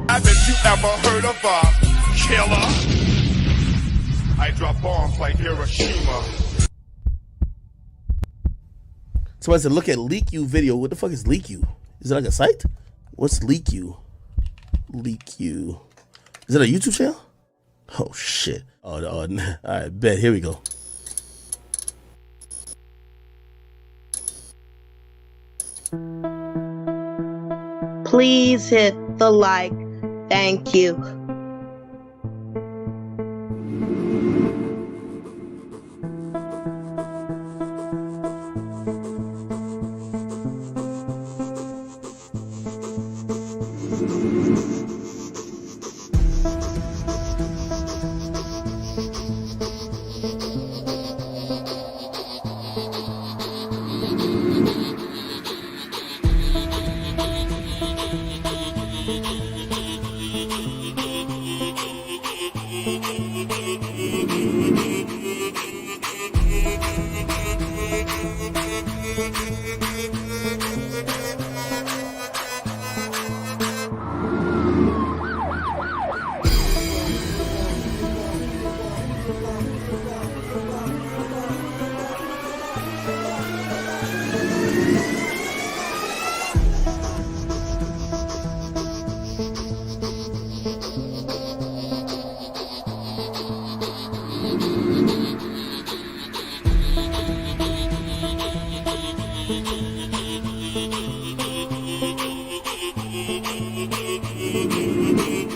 Haven't you ever heard of a killer? I drop bombs like Hiroshima. So I said, look at LeakYou video. What the fuck is LeakYou? Is it like a site? What's LeakYou? LeakYou. Is it a YouTube channel? Oh shit. Oh, all right, bet. Here we go. Please hit the like. Thank you.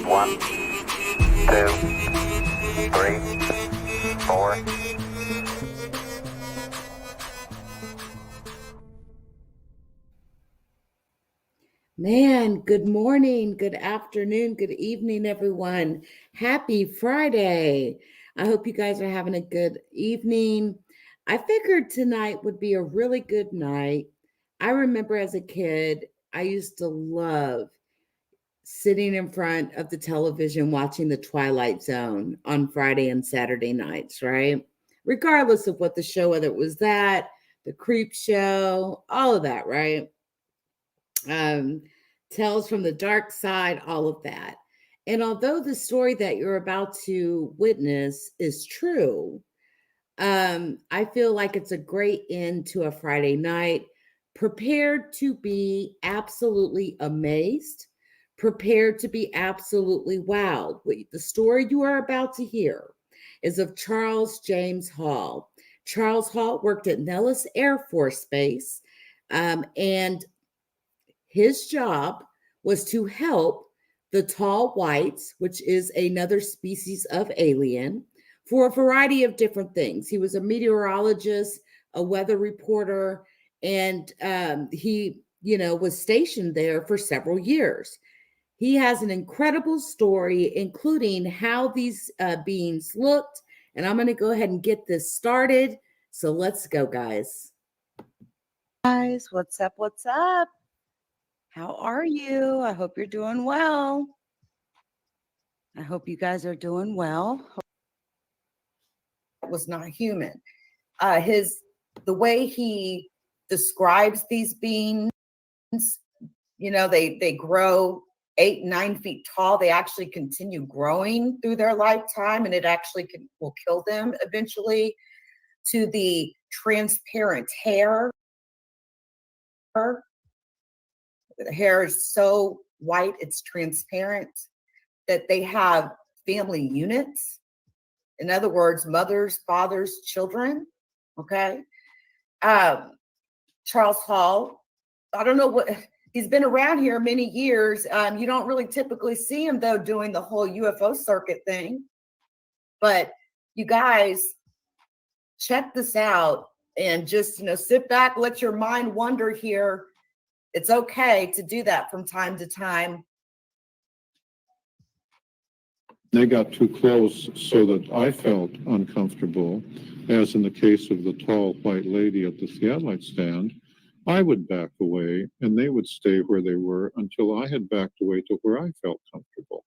One, two, three, four. Man, good morning, good afternoon, good evening, everyone. Happy Friday. I hope you guys are having a good evening. I figured tonight would be a really good night. I remember as a kid, I used to love sitting in front of the television watching The Twilight Zone on Friday and Saturday nights, right? Regardless of what the show, whether it was that, the Creep Show, all of that, right? Tales from the Dark Side, all of that. And although the story that you're about to witness is true, I feel like it's a great end to a Friday night. Prepared to be absolutely amazed, prepared to be absolutely wowed. The story you are about to hear is of Charles James Hall. Charles Hall worked at Nellis Air Force Base, and his job was to help the tall whites, which is another species of alien, for a variety of different things. He was a meteorologist, a weather reporter, and he, was stationed there for several years. He has an incredible story, including how these beings looked. And I'm going to go ahead and get this started. So let's go, guys. Guys, what's up? What's up? How are you? I hope you're doing well. I hope you guys are doing well. It was not human. The way he describes these beings, they grow 8-9 feet tall. They actually continue growing through their lifetime, and it actually will kill them eventually. To the transparent hair. The hair is so white, it's transparent, that they have family units. In other words, mothers, fathers, children. Okay. Charles Hall, I don't know what, he's been around here many years. You don't really typically see him, though, doing the whole UFO circuit thing. But you guys, check this out and just, sit back, let your mind wander here. It's okay to do that from time to time. They got too close so that I felt uncomfortable, as in the case of the tall white lady at the theodolite stand. I would back away and they would stay where they were until I had backed away to where I felt comfortable.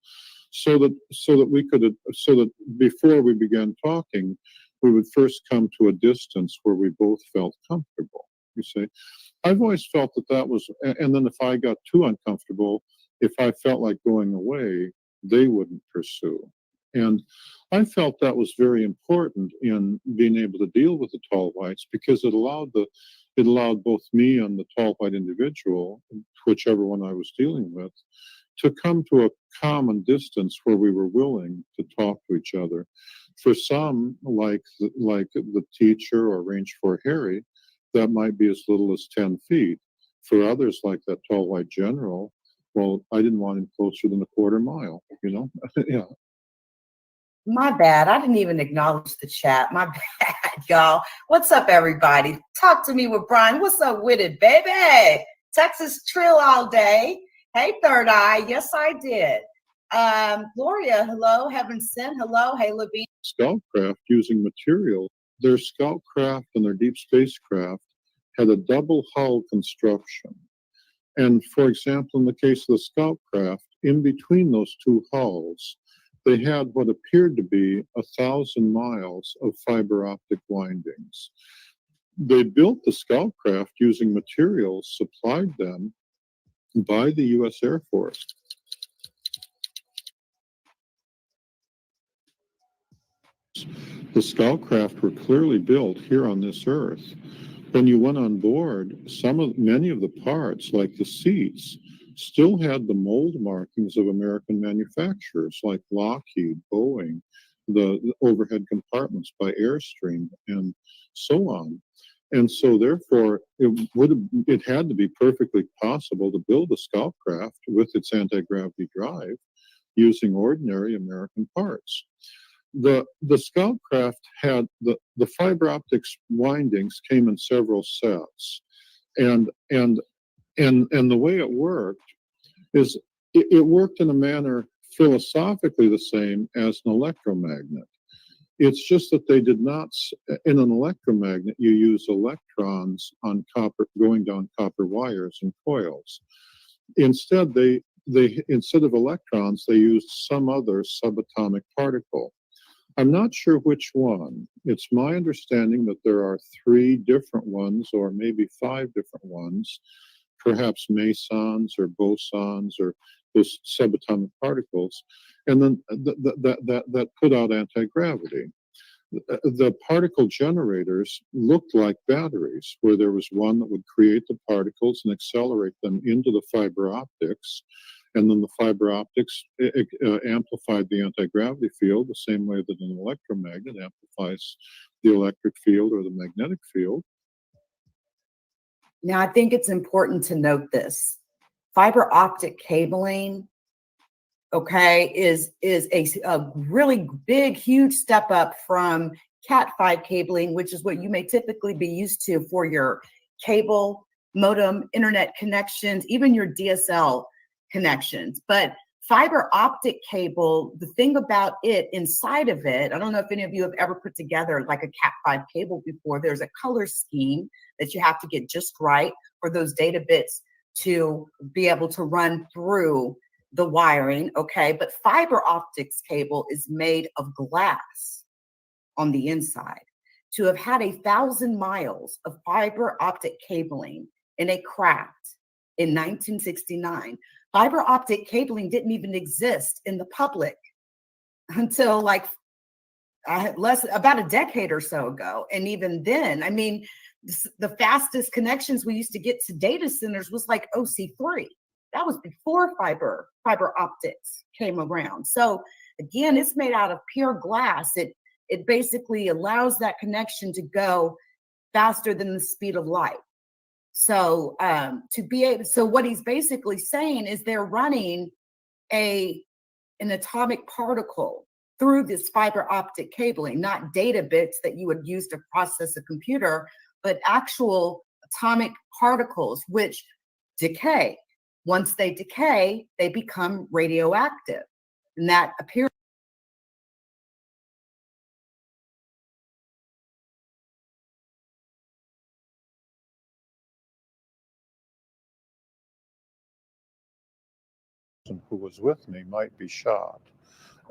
So that before we began talking, we would first come to a distance where we both felt comfortable. You see, I've always felt that was, and then if I got too uncomfortable, if I felt like going away, they wouldn't pursue. And I felt that was very important in being able to deal with the tall whites, because it allowed both me and the tall white individual, whichever one I was dealing with, to come to a common distance where we were willing to talk to each other. For some, like the teacher or Range 4 Harry, that might be as little as 10 feet. For others, like that tall white general, well, I didn't want him closer than a quarter mile, you know? Yeah. My bad. I didn't even acknowledge the chat. My bad, y'all. What's up, everybody? Talk to me with Brian. What's up with it, baby? Texas Trill all day. Hey, Third Eye. Yes, I did. Gloria, hello. Heaven Sent, hello. Hey, Levine. Scoutcraft using material. Their scoutcraft and their deep spacecraft had a double hull construction. And for example, in the case of the scoutcraft, in between those two hulls, they had what appeared to be 1,000 miles of fiber optic windings. They built the scoutcraft using materials supplied them by the U.S. Air Force. The scoutcraft were clearly built here on this Earth. When you went on board, many of the parts, like the seats, still had the mold markings of American manufacturers like Lockheed, Boeing, the overhead compartments by Airstream, and so on. And so therefore, it had to be perfectly possible to build a scoutcraft with its anti-gravity drive using ordinary American parts. The scoutcraft had the fiber optics windings came in several sets, and the way it worked is it worked in a manner philosophically the same as an electromagnet. It's just that they did not. In an electromagnet, you use electrons on copper going down copper wires and coils. Instead, instead of electrons, they used some other subatomic particle. I'm not sure which one. It's my understanding that there are 3 different ones, or maybe 5 different ones, perhaps mesons or bosons or those subatomic particles, and then that put out anti-gravity. The particle generators looked like batteries, where there was one that would create the particles and accelerate them into the fiber optics. And then the fiber optics amplified the anti-gravity field the same way that an electromagnet amplifies the electric field or the magnetic field. Now, I think it's important to note this. Fiber optic cabling, okay, is a really big, huge step up from Cat5 cabling, which is what you may typically be used to for your cable, modem, internet connections, even your DSL connections. But fiber optic cable, the thing about it, inside of it, I don't know if any of you have ever put together like a Cat5 cable before. There's a color scheme that you have to get just right for those data bits to be able to run through the wiring, okay? But fiber optics cable is made of glass on the inside. To have had 1,000 miles of fiber optic cabling in a craft in 1969, fiber optic cabling didn't even exist in the public until like about a decade or so ago. And even then, I mean, the fastest connections we used to get to data centers was like OC3. That was before fiber optics came around. So again, it's made out of pure glass. It basically allows that connection to go faster than the speed of light. So so what he's basically saying is they're running an atomic particle through this fiber optic cabling, not data bits that you would use to process a computer, but actual atomic particles which decay. Once they decay, they become radioactive. And that appears person who was with me might be shot.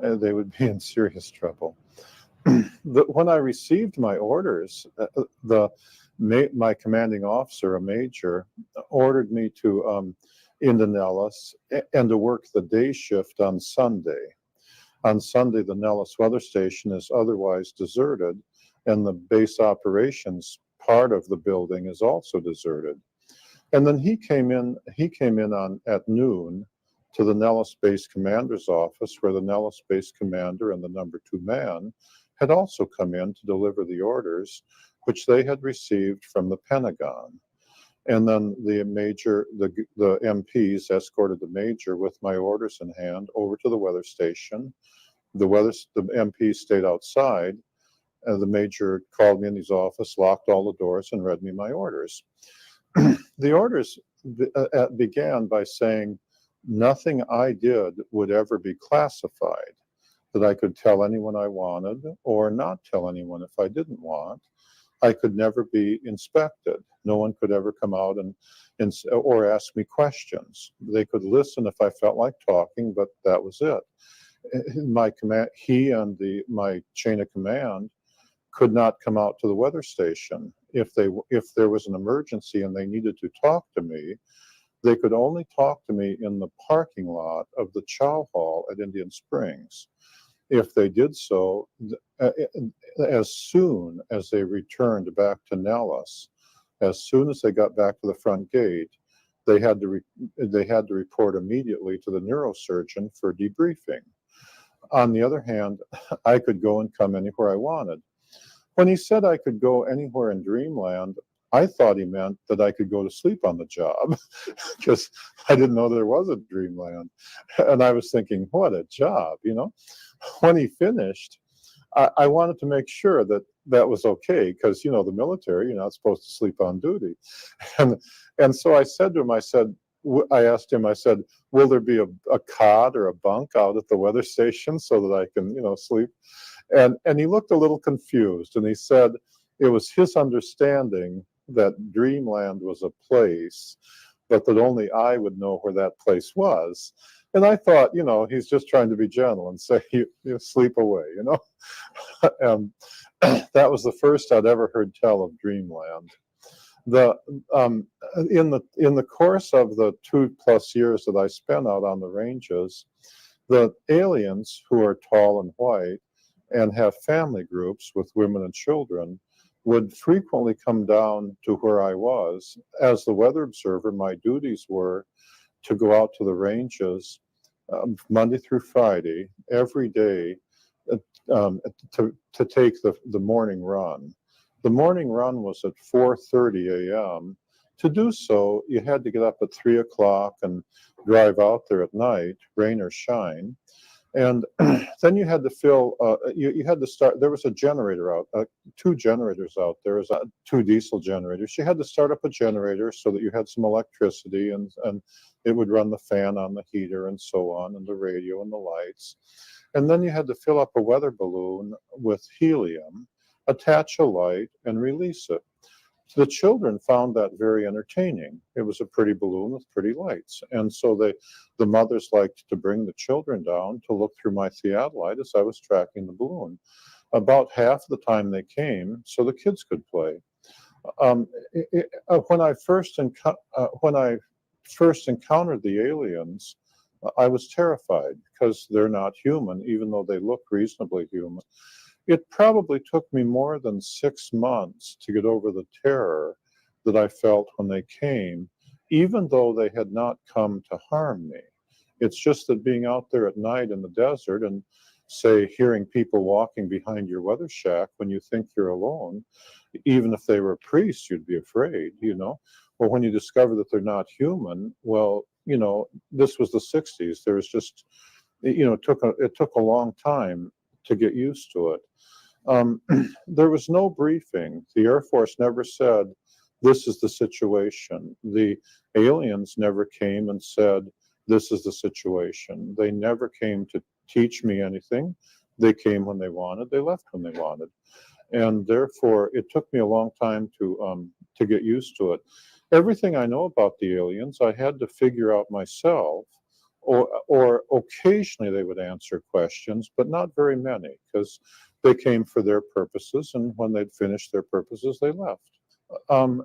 They would be in serious trouble. When I received my orders, my commanding officer, a major, ordered me to into Nellis and to work the day shift on Sunday. On Sunday, the Nellis weather station is otherwise deserted, and the base operations part of the building is also deserted. And then he came in at noon to the Nellis base commander's office, where the Nellis base commander and the number 2 man had also come in to deliver the orders, which they had received from the Pentagon. And then the MPs escorted the major with my orders in hand over to the weather station. The MPs stayed outside. The major called me in his office, locked all the doors, and read me my orders. The orders began by saying nothing I did would ever be classified, that I could tell anyone I wanted or not tell anyone if I didn't want. I could never be inspected. No one could ever come out or ask me questions. They could listen if I felt like talking, but that was it. He and my chain of command could not come out to the weather station. If there was an emergency and they needed to talk to me, they could only talk to me in the parking lot of the Chow Hall at Indian Springs. If they did so, as soon as they returned back to Nellis, as soon as they got back to the front gate, they had to report immediately to the neurosurgeon for debriefing. On the other hand, I could go and come anywhere I wanted. When he said I could go anywhere in Dreamland, I thought he meant that I could go to sleep on the job, because I didn't know there was a Dreamland. And I was thinking, what a job, you know? When he finished, I wanted to make sure that that was okay, because, you know, the military, you're not supposed to sleep on duty. And so I said to him, I asked him, I said, will there be a cot or a bunk out at the weather station so that I can, you know, sleep? And he looked a little confused, and he said it was his understanding that Dreamland was a place, but that only I would know where that place was. And I thought, you know, he's just trying to be gentle and say, you sleep away, you know. That was the first I'd ever heard tell of Dreamland. In the course of the 2+ years that I spent out on the ranges, the aliens, who are tall and white and have family groups with women and children, would frequently come down to where I was. As the weather observer, my duties were to go out to the ranges Monday through Friday, every day, to take the morning run. The morning run was at 4:30 a.m. To do so, you had to get up at 3 o'clock and drive out there at night, rain or shine. And then you had to fill, you had to start, there was a generator out, 2 generators out there, was 2 diesel generators. You had to start up a generator so that you had some electricity, and it would run the fan on the heater and so on, and the radio and the lights. And then you had to fill up a weather balloon with helium, attach a light, and release it. The children found that very entertaining. It was a pretty balloon with pretty lights. And so the mothers liked to bring the children down to look through my theodolite as I was tracking the balloon. About half the time they came so the kids could play. When I first encountered the aliens, I was terrified, because they're not human, even though they look reasonably human. It probably took me more than 6 months to get over the terror that I felt when they came, even though they had not come to harm me. It's just that being out there at night in the desert and, say, hearing people walking behind your weather shack when you think you're alone, even if they were priests, you'd be afraid, you know. Or when you discover that they're not human, well, you know, this was the 60s. There was just, you know, it took a long time to get used to it. There was no briefing. The Air Force never said, this is the situation. The aliens never came and said, this is the situation. They never came to teach me anything. They came when they wanted. They left when they wanted. And therefore, it took me a long time to get used to it. Everything I know about the aliens, I had to figure out myself or occasionally they would answer questions, but not very many, because they came for their purposes, and when they'd finished their purposes, they left. Um,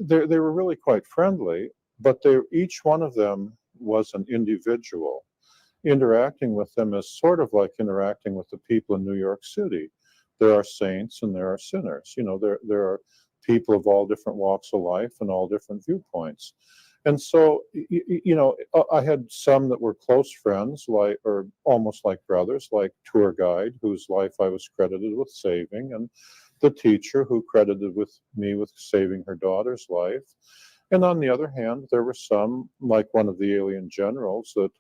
they were really quite friendly, but each one of them was an individual. Interacting with them is sort of like interacting with the people in New York City. There are saints and there are sinners. There are people of all different walks of life and all different viewpoints. And so, I had some that were close friends, or almost like brothers, like tour guide, whose life I was credited with saving, and the teacher who credited me with saving her daughter's life. And on the other hand, there were some, like one of the alien generals, that,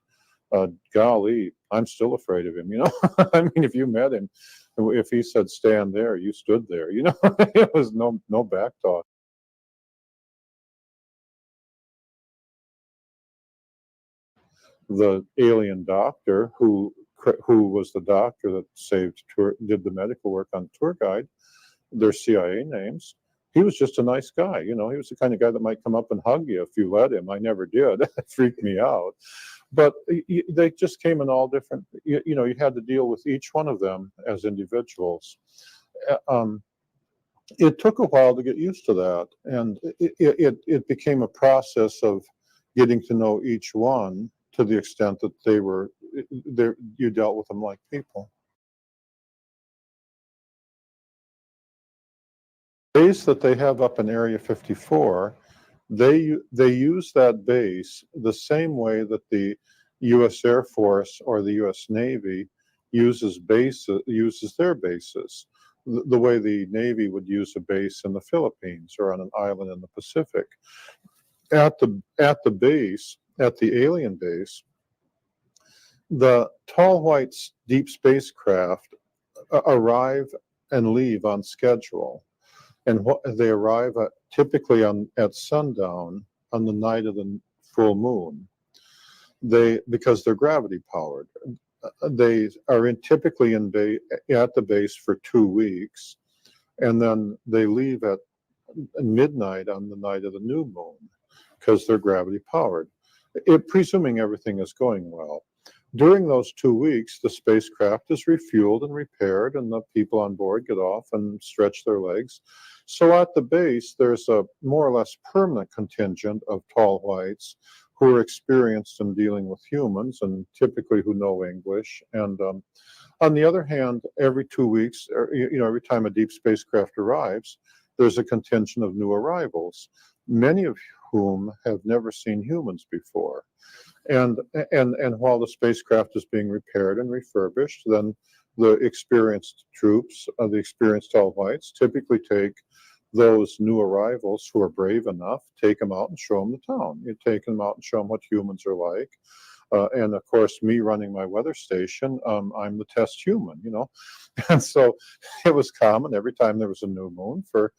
golly, I'm still afraid of him. I mean, if you met him, if he said stand there, you stood there. It was no back talk. The alien doctor who was the doctor that did the medical work on tour guide, their CIA names. He was just a nice guy. He was the kind of guy that might come up and hug you if you let him. I never did. It freaked me out. But they just came in all different, you had to deal with each one of them as individuals. It took a while to get used to that. And it became a process of getting to know each one, to the extent that you dealt with them like people. The base that they have up in Area 54, they use that base the same way that the U.S. Air Force or the U.S. Navy uses their bases. The way the Navy would use a base in the Philippines or on an island in the Pacific. At the base, at the alien base, the tall white deep spacecraft arrive and leave on schedule, and they arrive typically at sundown on the night of the full moon. Because they're gravity powered, they are typically at the base for 2 weeks, and then they leave at midnight on the night of the new moon, because they're gravity powered, presuming everything is going well. During those 2 weeks, the spacecraft is refueled and repaired, and the people on board get off and stretch their legs. So at the base, there's a more or less permanent contingent of tall whites who are experienced in dealing with humans and typically who know English. And on the other hand, every 2 weeks, every time a deep spacecraft arrives, there's a contingent of new arrivals, many of whom have never seen humans before. And while the spacecraft is being repaired and refurbished, then the experienced troops, the experienced tall whites, typically take those new arrivals who are brave enough, take them out and show them the town. You take them out and show them what humans are like. And of course, me running my weather station, I'm the test human, And so it was common every time there was a new moon for,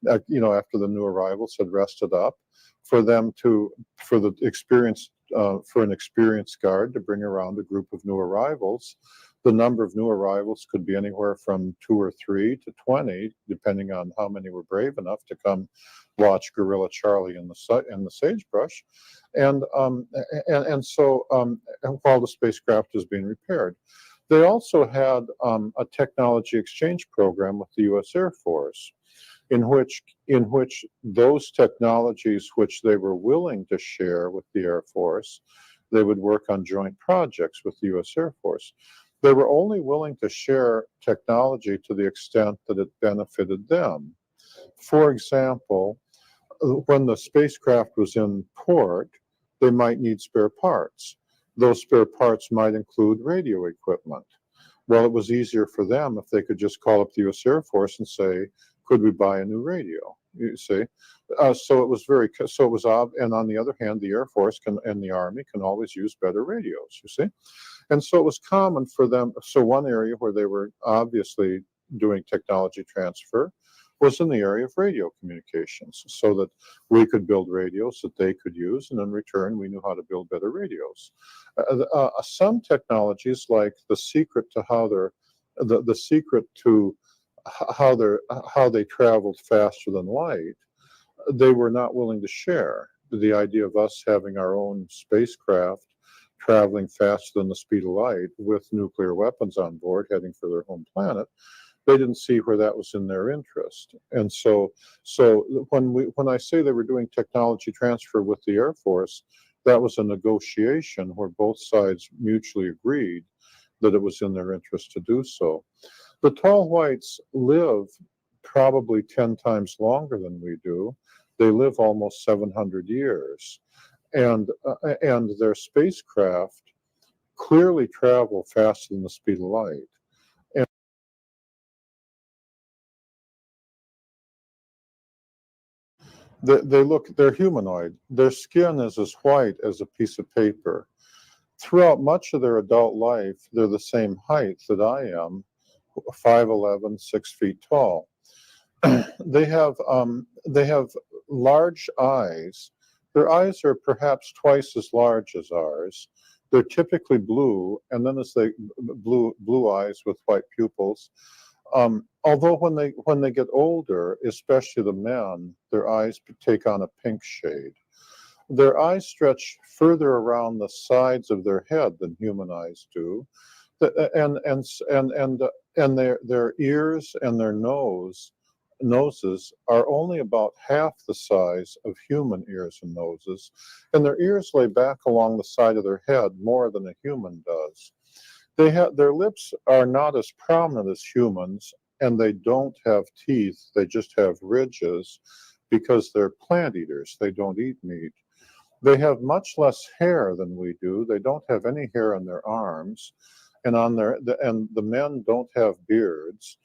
after the new arrivals had rested up, for an experienced guard to bring around a group of new arrivals. The number of new arrivals could be anywhere from 2 or 3 to 20, depending on how many were brave enough to come watch Gorilla Charlie in the sagebrush. And so while the spacecraft is being repaired, they also had a technology exchange program with the U.S. Air Force, in which those technologies which they were willing to share with the Air Force, they would work on joint projects with the U.S. Air Force. They were only willing to share technology to the extent that it benefited them. For example, when the spacecraft was in port, they might need spare parts. Those spare parts might include radio equipment. Well, it was easier for them if they could just call up the U.S. Air Force and say, could we buy a new radio? You see, so it was and on the other hand, the Air Force and the Army can always use better radios, you see. And so it was common for them. So one area where they were obviously doing technology transfer was in the area of radio communications, so that we could build radios that they could use, and in return, we knew how to build better radios. Some technologies, like the secret to how they traveled faster than light, they were not willing to share. The idea of us having our own spacecraft traveling faster than the speed of light with nuclear weapons on board heading for their home planet. They didn't see where that was in their interest. And so when I say they were doing technology transfer with the Air Force, that was a negotiation where both sides mutually agreed that it was in their interest to do so. The tall whites live probably 10 times longer than we do. They live almost 700 years. And their spacecraft clearly travel faster than the speed of light. And they're humanoid. Their skin is as white as a piece of paper. Throughout much of their adult life, they're the same height that I am, 5'11", 6 feet tall. They have large eyes. Their eyes are perhaps twice as large as ours. They're typically blue, and then as they blue eyes with white pupils. Although when they get older, especially the men, their eyes take on a pink shade. Their eyes stretch further around the sides of their head than human eyes do, and their ears and their noses are only about half the size of human ears and noses, and their ears lay back along the side of their head more than a human does. Their lips are not as prominent as humans, and they don't have teeth. They just have ridges because they're plant eaters. They don't eat meat. They have much less hair than we do. They don't have any hair on their arms, and the men don't have beards.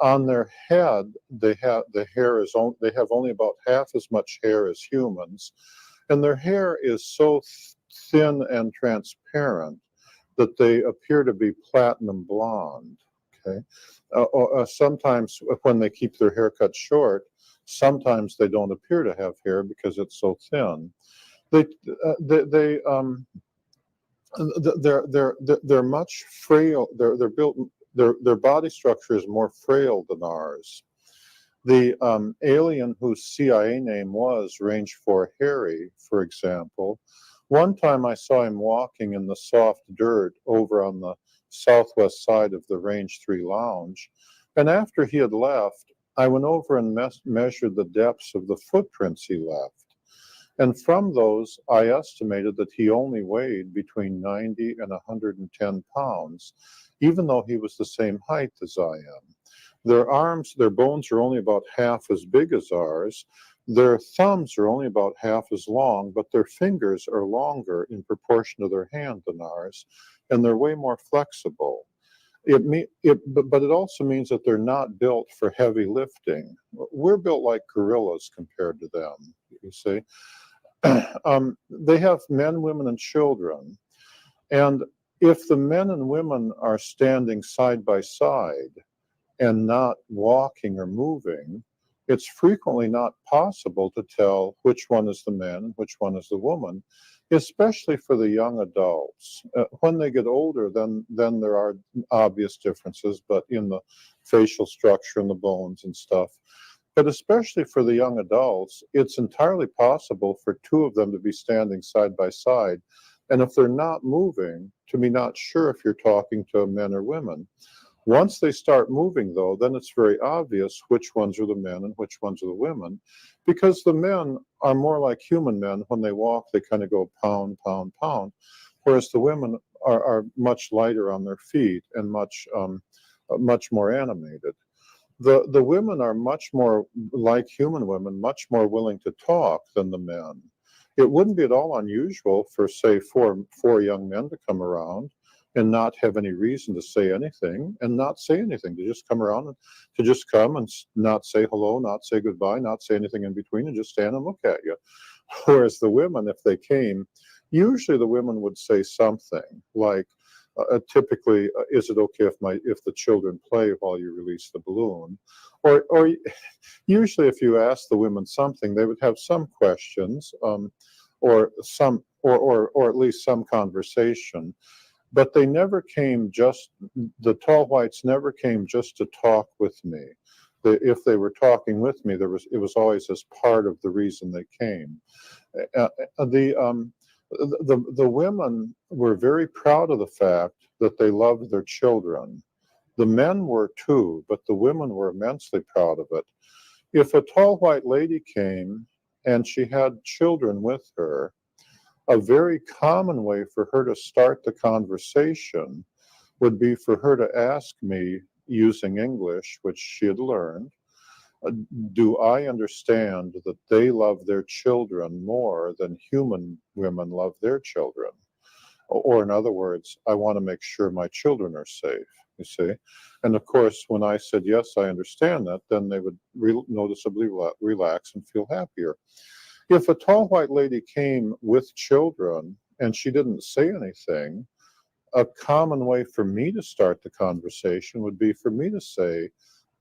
On their head, they have only about half as much hair as humans, and their hair is so thin and transparent that they appear to be platinum blonde. Okay, sometimes when they keep their hair cut short, sometimes they don't appear to have hair because it's so thin. They're much frail. They're built. Their body structure is more frail than ours. The alien whose CIA name was Range 4 Harry, for example, one time I saw him walking in the soft dirt over on the southwest side of the Range 3 lounge, and after he had left, I went over and measured the depths of the footprints he left. And from those, I estimated that he only weighed between 90 and 110 pounds, even though he was the same height as I am. Their bones are only about half as big as ours. Their thumbs are only about half as long, but their fingers are longer in proportion to their hand than ours, and they're way more flexible. But it also means that they're not built for heavy lifting. We're built like gorillas compared to them, you see. They have men, women, and children. And if the men and women are standing side by side and not walking or moving, it's frequently not possible to tell which one is the man, which one is the woman, especially for the young adults. When they get older, then there are obvious differences, but in the facial structure and the bones and stuff. But especially for the young adults, it's entirely possible for two of them to be standing side by side. And if they're not moving, to be not sure if you're talking to men or women. Once they start moving, though, then it's very obvious which ones are the men and which ones are the women, because the men are more like human men. When they walk, they kind of go pound, pound, pound, whereas the women are much lighter on their feet and much more animated. The women are much more like human women, much more willing to talk than the men. It wouldn't be at all unusual for, say, four young men to come around and not have any reason to say anything and not say anything, to just come around and to just come and not say hello, not say goodbye, not say anything in between, and just stand and look at you. Whereas the women, if they came, usually the women would say something like, typically, is it okay if the children play while you release the balloon? Or usually, if you ask the women something, they would have some questions, or at least some conversation. But they never came the tall whites never came just to talk with me. If they were talking with me, it was always as part of the reason they came. The women were very proud of the fact that they loved their children. The men were too, but the women were immensely proud of it. If a tall white lady came and she had children with her, a very common way for her to start the conversation would be for her to ask me using English, which she had learned, do I understand that they love their children more than human women love their children? Or in other words, I want to make sure my children are safe, you see? And of course, when I said, yes, I understand that, then they would noticeably relax and feel happier. If a tall white lady came with children and she didn't say anything, a common way for me to start the conversation would be for me to say,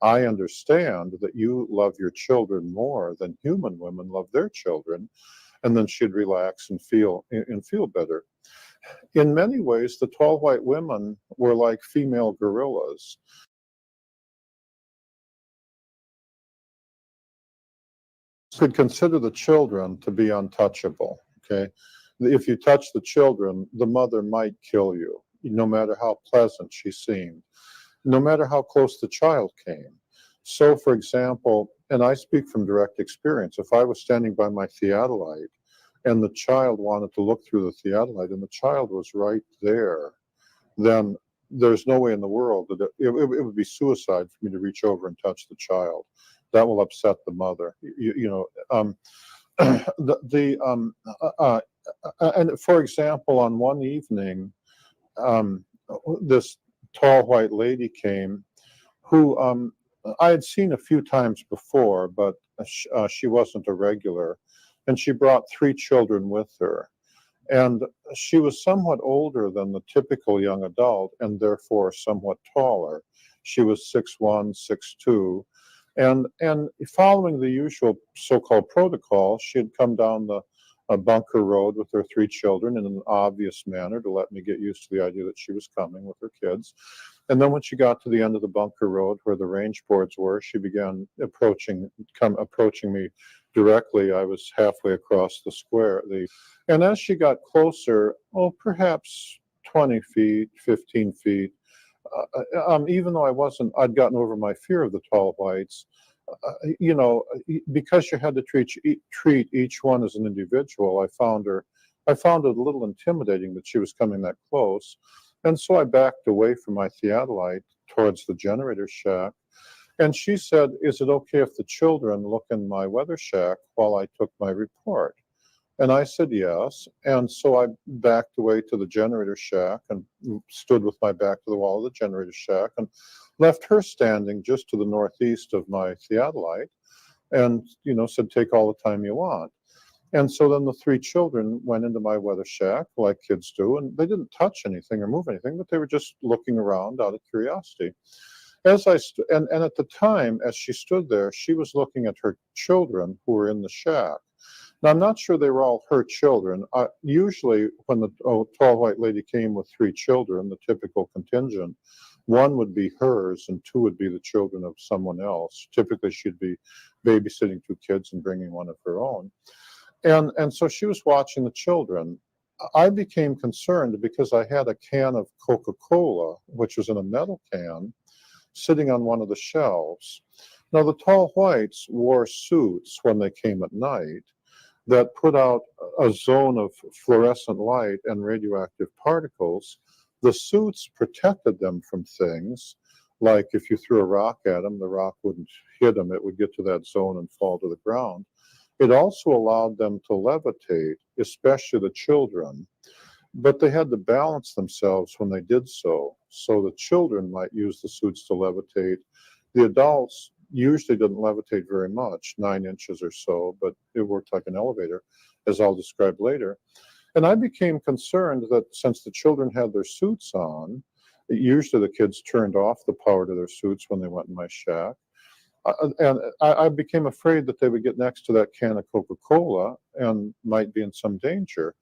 I understand that you love your children more than human women love their children, and then she'd relax and feel better. In many ways, the tall white women were like female gorillas. Could consider the children to be untouchable, okay? If you touch the children, the mother might kill you, no matter how pleasant she seemed, no matter how close the child came. So, for example, and I speak from direct experience, if I was standing by my theodolite and the child wanted to look through the theodolite and the child was right there, then there's no way in the world that it would be suicide for me to reach over and touch the child. That will upset the mother. And for example, on one evening, this tall white lady came who I had seen a few times before, but she wasn't a regular. And she brought 3 children with her. And she was somewhat older than the typical young adult and therefore somewhat taller. She was 6'1", 6'2". And following the usual so-called protocol, she had come down the bunker road with her 3 children in an obvious manner to let me get used to the idea that she was coming with her kids. And then when she got to the end of the bunker road where the range boards were, she began approaching me directly. I was halfway across the square. And as she got closer, perhaps 20 feet, 15 feet, even though I'd gotten over my fear of the tall whites, because you had to treat each one as an individual, I found it a little intimidating that she was coming that close. And so I backed away from my theodolite towards the generator shack. And she said, is it okay if the children look in my weather shack while I took my report? And I said yes. And so I backed away to the generator shack and stood with my back to the wall of the generator shack and left her standing just to the northeast of my theodolite and, said, take all the time you want. And so then the 3 children went into my weather shack like kids do, and they didn't touch anything or move anything, but they were just looking around out of curiosity. And at the time, as she stood there, she was looking at her children who were in the shack. Now, I'm not sure they were all her children. Usually, when the tall white lady came with 3 children, the typical contingent, 1 would be hers and 2 would be the children of someone else. Typically, she'd be babysitting 2 kids and bringing 1 of her own. And so she was watching the children. I became concerned because I had a can of Coca-Cola, which was in a metal can, sitting on one of the shelves. Now, the tall whites wore suits when they came at night that put out a zone of fluorescent light and radioactive particles. The suits protected them from things, like if you threw a rock at them, the rock wouldn't hit them, it would get to that zone and fall to the ground. It also allowed them to levitate, especially the children, but they had to balance themselves when they did so. So the children might use the suits to levitate. The adults usually didn't levitate very much, 9 inches or so, but it worked like an elevator, as I'll describe later. And I became concerned that since the children had their suits on, usually the kids turned off the power to their suits when they went in my shack. And I became afraid that they would get next to that can of Coca-Cola and might be in some danger,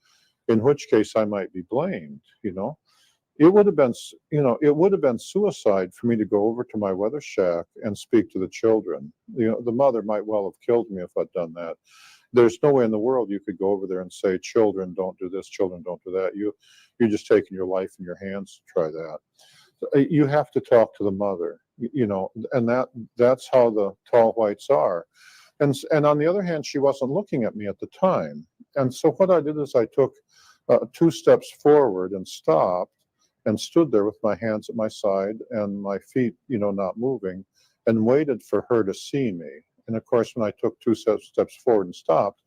in which case I might be blamed, It would have been suicide for me to go over to my weather shack and speak to the children. The mother might well have killed me if I'd done that. there's no way in the world you could go over there and say, children don't do this, children don't do that. You're just taking your life in your hands to try that. You have to talk to the mother, and that's how the tall whites are. And on the other hand, she wasn't looking at me at the time. And so what I did is I took 2 steps forward and stopped and stood there with my hands at my side and my feet, not moving, and waited for her to see me. And of course, when I took 2 steps forward and stopped,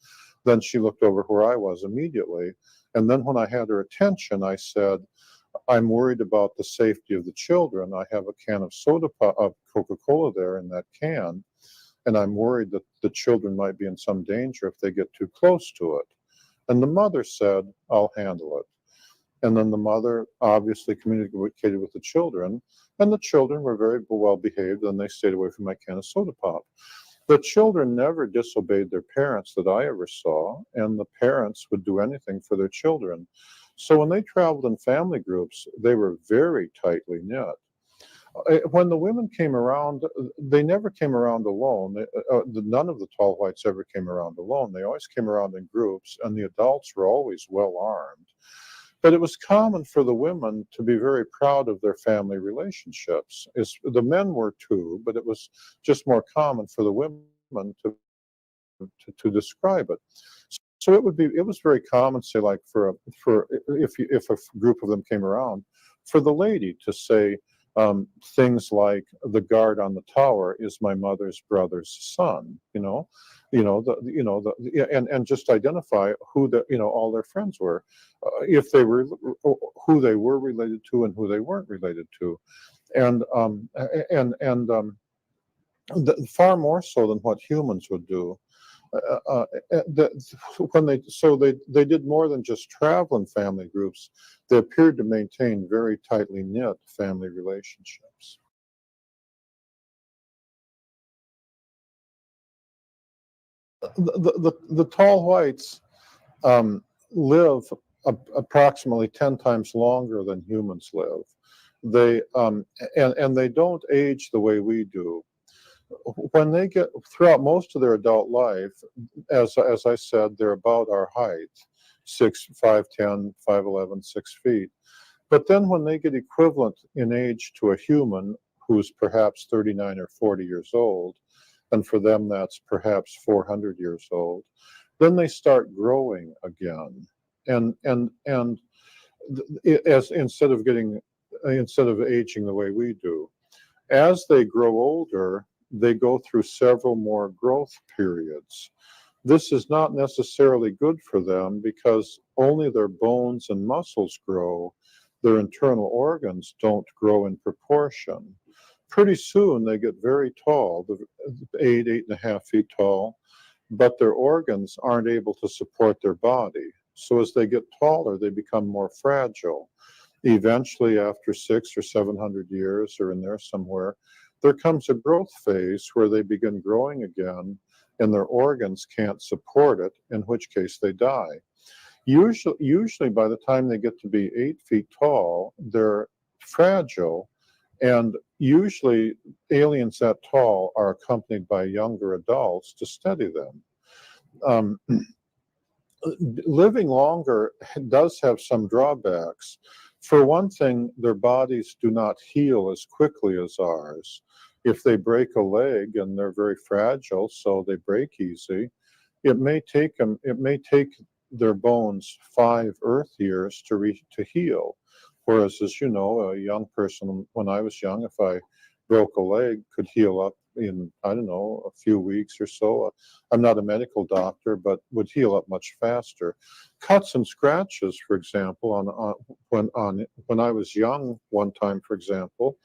then she looked over where I was immediately. And then when I had her attention, I said, I'm worried about the safety of the children. I have a can of of Coca-Cola there in that can, and I'm worried that the children might be in some danger if they get too close to it. And the mother said, I'll handle it. And then the mother obviously communicated with the children, and the children were very well behaved, and they stayed away from my can of soda pop. The children never disobeyed their parents that I ever saw, and the parents would do anything for their children. So when they traveled in family groups, they were very tightly knit. When the women came around, they never came around alone. None of the tall whites ever came around alone. They always came around in groups, and the adults were always well armed. But it was common for the women to be very proud of their family relationships. The men were too, but it was just more common for the women to describe it. So it was very common, say, like if a group of them came around, for the lady to say things like, the guard on the tower is my mother's brother's son, and just identify who all their friends were, if they were, who they were related to and who they weren't related to, and far more so than what humans would do. They did more than just travel in family groups. They appeared to maintain very tightly knit family relationships. The tall whites live approximately 10 times longer than humans live. And they don't age the way we do. When they get throughout most of their adult life, as I said, they're about our height, 5'10", 5'11", 6 feet. But then when they get equivalent in age to a human who's perhaps 39 or 40 years old, and for them that's perhaps 400 years old, then they start growing again. And instead of aging the way we do, as they grow older, they go through several more growth periods. This is not necessarily good for them because only their bones and muscles grow. Their internal organs don't grow in proportion. Pretty soon they get very tall, 8.5 feet tall, but their organs aren't able to support their body. So as they get taller, they become more fragile. Eventually, after 600 or 700 years, or in there somewhere, there comes a growth phase where they begin growing again, and their organs can't support it, in which case they die. Usually by the time they get to be 8 feet tall, they're fragile, and usually aliens that tall are accompanied by younger adults to steady them. Living longer does have some drawbacks. For one thing, their bodies do not heal as quickly as ours. If they break a leg, and they're very fragile, so they break easy, it may take their bones 5 Earth years to heal. Whereas, as you know, a young person, when I was young, if I broke a leg, could heal up in, I don't know, a few weeks or so. I'm not a medical doctor, but would heal up much faster. Cuts and scratches, for example, when I was young one time, for example,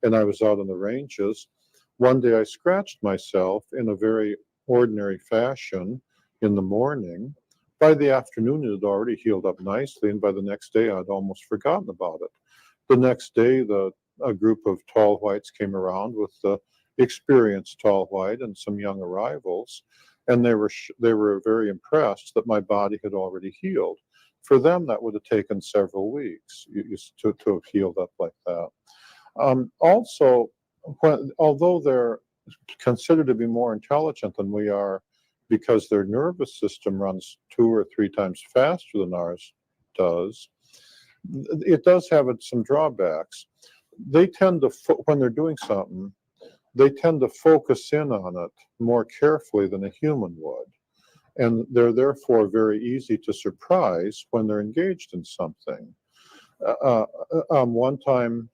and I was out on the ranges, one day I scratched myself in a very ordinary fashion in the morning. By the afternoon, it had already healed up nicely, and by the next day, I'd almost forgotten about it. The next day, a group of tall whites came around with the experienced tall white and some young arrivals, and they were very impressed that my body had already healed. For them, that would have taken several weeks to have healed up like that. Also, although they're considered to be more intelligent than we are, because their nervous system runs 2 or 3 times faster than ours does, it does have some drawbacks. They tend to, when they're doing something, they tend to focus in on it more carefully than a human would. And they're therefore very easy to surprise when they're engaged in something. One time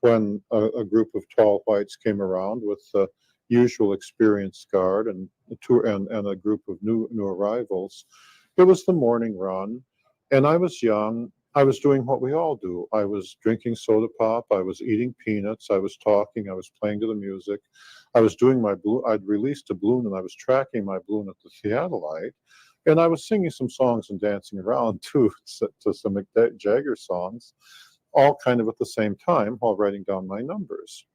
when a group of tall whites came around with the usual experienced guard and a group of new arrivals, it was the morning run, and I was young. I was doing what we all do. I was drinking soda pop. I was eating peanuts. I was talking. I was playing to the music. I was doing my balloon. I'd released a balloon and I was tracking my balloon at the theodolite. And I was singing some songs and dancing around too, to some Mick Jagger songs, all kind of at the same time while writing down my numbers.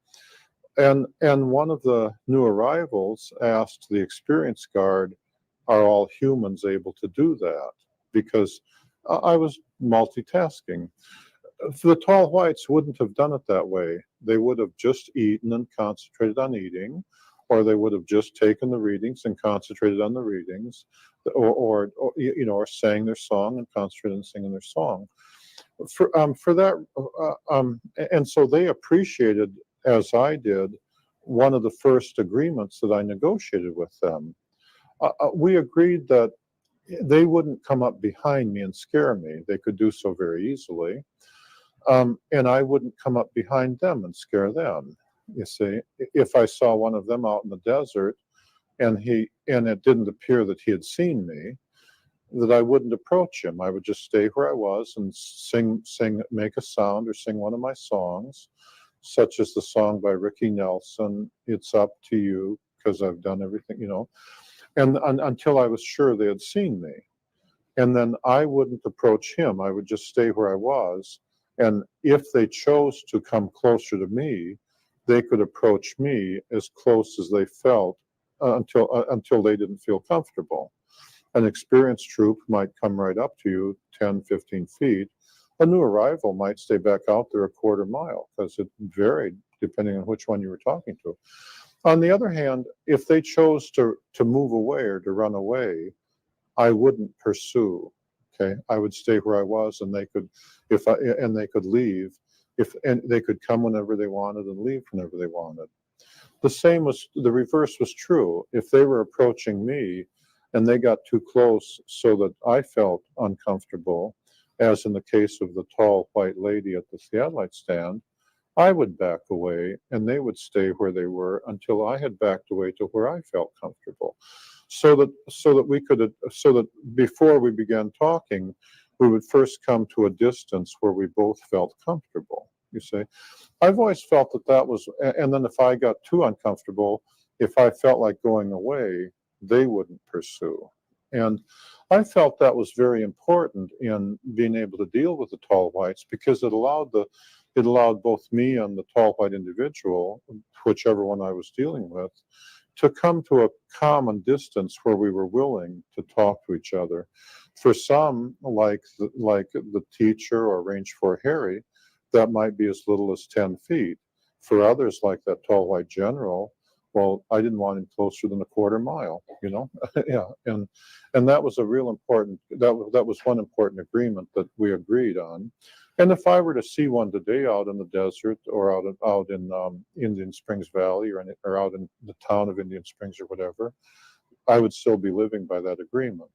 And one of the new arrivals asked the experienced guard, are all humans able to do that? Because I was multitasking. The tall whites wouldn't have done it that way. They would have just eaten and concentrated on eating, or they would have just taken the readings and concentrated on the readings, or sang their song and concentrated on singing their song. For that, and so they appreciated, as I did, one of the first agreements that I negotiated with them. We agreed that they wouldn't come up behind me and scare me. They could do so very easily. And I wouldn't come up behind them and scare them. You see, if I saw one of them out in the desert and it didn't appear that he had seen me, that I wouldn't approach him. I would just stay where I was and sing, make a sound or sing one of my songs, such as the song by Ricky Nelson, It's Up to You, because I've done everything, and until I was sure they had seen me. And then I wouldn't approach him. I would just stay where I was. And if they chose to come closer to me, they could approach me as close as they felt until they didn't feel comfortable. An experienced troop might come right up to you 10, 15 feet. A new arrival might stay back out there a quarter mile because it varied depending on which one you were talking to. On the other hand, if they chose to move away or to run away, I wouldn't pursue. Okay, I would stay where I was, and they could, they could leave, and they could come whenever they wanted and leave whenever they wanted. The reverse was true. If they were approaching me, and they got too close so that I felt uncomfortable, as in the case of the tall white lady at the theodolite stand, I would back away, and they would stay where they were until I had backed away to where I felt comfortable. So that before we began talking, we would first come to a distance where we both felt comfortable. You see, I've always felt that was, and then if I got too uncomfortable, if I felt like going away, they wouldn't pursue. And I felt that was very important in being able to deal with the tall whites, because it allowed both me and the tall white individual, whichever one I was dealing with, to come to a common distance where we were willing to talk to each other. For some, like the teacher or Range 4 Harry, that might be as little as 10 feet. For others, like that tall white general, well, I didn't want him closer than a quarter mile, yeah. And that was a real important, that was one important agreement that we agreed on. And if I were to see one today out in the desert or out in Indian Springs Valley or out in the town of Indian Springs or whatever, I would still be living by that agreement.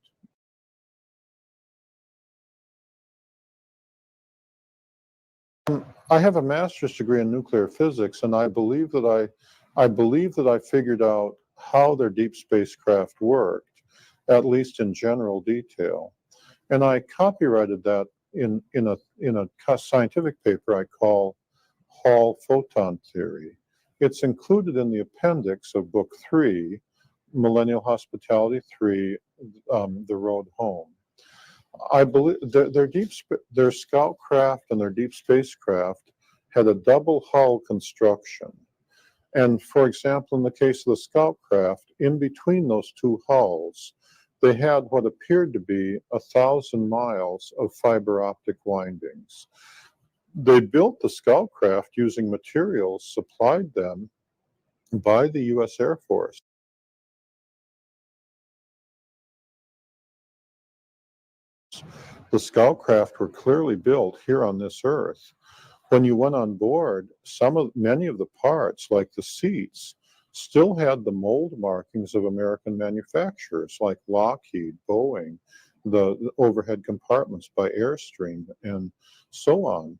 I have a master's degree in nuclear physics, and I believe that I figured out how their deep spacecraft worked, at least in general detail. And I copyrighted that in a scientific paper I call Hall Photon Theory. It's included in the appendix of Book 3, Millennial Hospitality 3, The Road Home. I believe their scout craft and their deep spacecraft had a double hull construction. And for example, in the case of the scout craft, in between those two hulls, they had what appeared to be 1,000 miles of fiber optic windings. They built the scout craft using materials supplied them by the U.S. Air Force. The scoutcraft were clearly built here on this earth. When you went on board, many of the parts, like the seats, still had the mold markings of American manufacturers like Lockheed, Boeing, the overhead compartments by Airstream, and so on.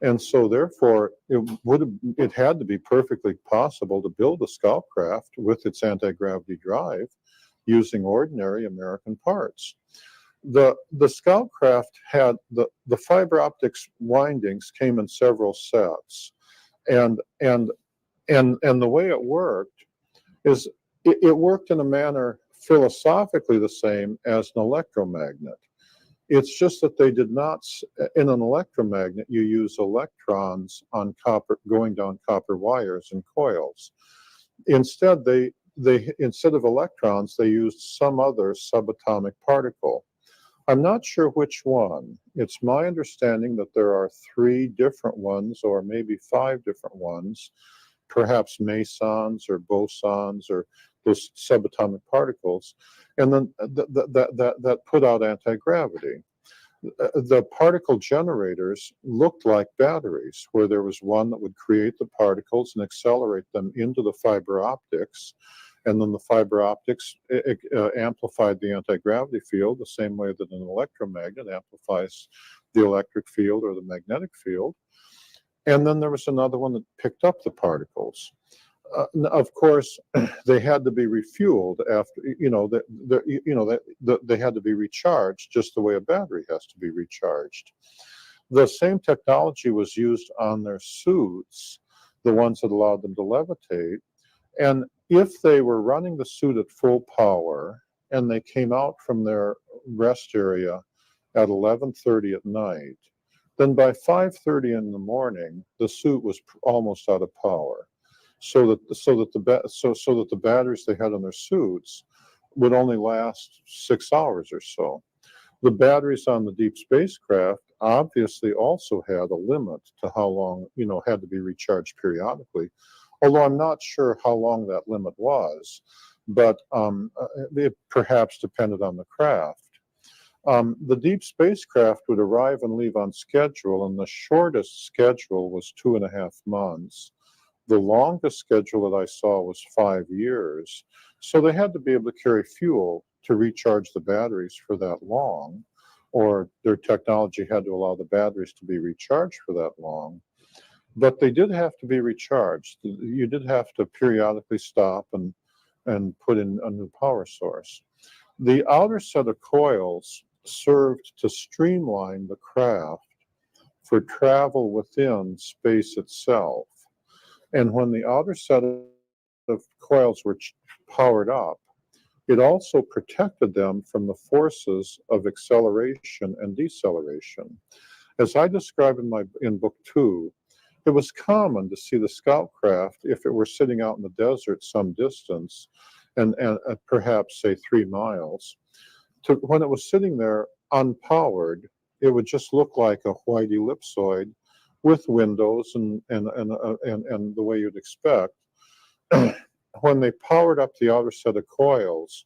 And so therefore, it had to be perfectly possible to build a scoutcraft with its anti-gravity drive using ordinary American parts. The scoutcraft had the fiber optics windings came in several sets, and the way it worked is it worked in a manner philosophically the same as an electromagnet. It's just that they did not, in an electromagnet, you use electrons on copper, going down copper wires and coils. Instead, instead of electrons, they used some other subatomic particle. I'm not sure which one. It's my understanding that there are 3 different ones, or maybe 5 different ones, perhaps mesons or bosons or those subatomic particles, and then that put out anti-gravity. The particle generators looked like batteries, where there was one that would create the particles and accelerate them into the fiber optics, and then the fiber optics amplified the anti-gravity field the same way that an electromagnet amplifies the electric field or the magnetic field. And then there was another one that picked up the particles. Of course, they had to be refueled after, they had to be recharged just the way a battery has to be recharged. The same technology was used on their suits, the ones that allowed them to levitate. And if they were running the suit at full power and they came out from their rest area at 11:30 at night, then by 5:30 in the morning, the suit was almost out of power. So that the batteries they had in their suits would only last 6 hours or so. The batteries on the deep spacecraft obviously also had a limit to how long, had to be recharged periodically. Although I'm not sure how long that limit was, but it perhaps depended on the craft. The deep spacecraft would arrive and leave on schedule, and the shortest schedule was 2.5 months. The longest schedule that I saw was 5 years. So they had to be able to carry fuel to recharge the batteries for that long, or their technology had to allow the batteries to be recharged for that long. But they did have to be recharged. You did have to periodically stop and put in a new power source. The outer set of coils served to streamline the craft for travel within space itself. And when the outer set of coils were powered up, it also protected them from the forces of acceleration and deceleration. As I described in book 2, it was common to see the scoutcraft, if it were sitting out in the desert some distance, and perhaps say 3 miles, when it was sitting there unpowered, it would just look like a white ellipsoid with windows and the way you'd expect. When they powered up the outer set of coils,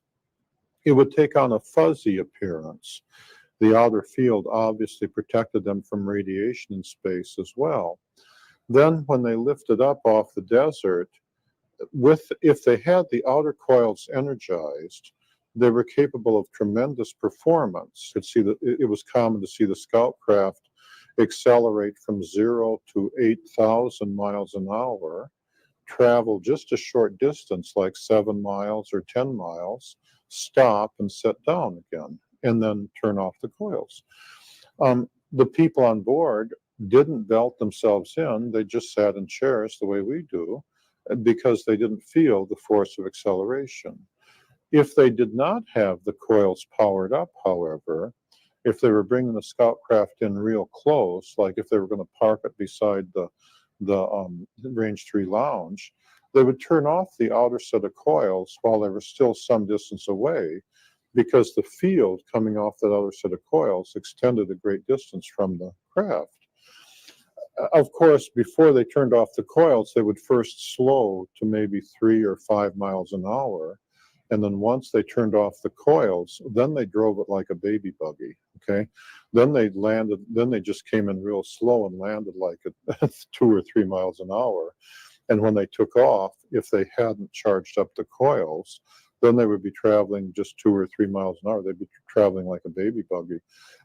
it would take on a fuzzy appearance. The outer field obviously protected them from radiation in space as well. Then when they lifted up off the desert, if they had the outer coils energized, they were capable of tremendous performance. It was common to see the scoutcraft accelerate from 0 to 8,000 miles an hour, travel just a short distance, like 7 miles or 10 miles, stop and set down again, and then turn off the coils. The people on board didn't belt themselves in. They just sat in chairs the way we do, because they didn't feel the force of acceleration. If they did not have the coils powered up, however, if they were bringing the scoutcraft in real close, like if they were going to park it beside the Range 3 lounge, they would turn off the outer set of coils while they were still some distance away, because the field coming off that outer set of coils extended a great distance from the craft. Of course, before they turned off the coils, they would first slow to maybe 3 or 5 miles an hour, And then once they turned off the coils, then they drove it like a baby buggy. Okay. Then they landed, then they just came in real slow and landed like at 2 or 3 miles an hour. And when they took off, if they hadn't charged up the coils, then they would be traveling just 2 or 3 miles an hour. They'd be traveling like a baby buggy.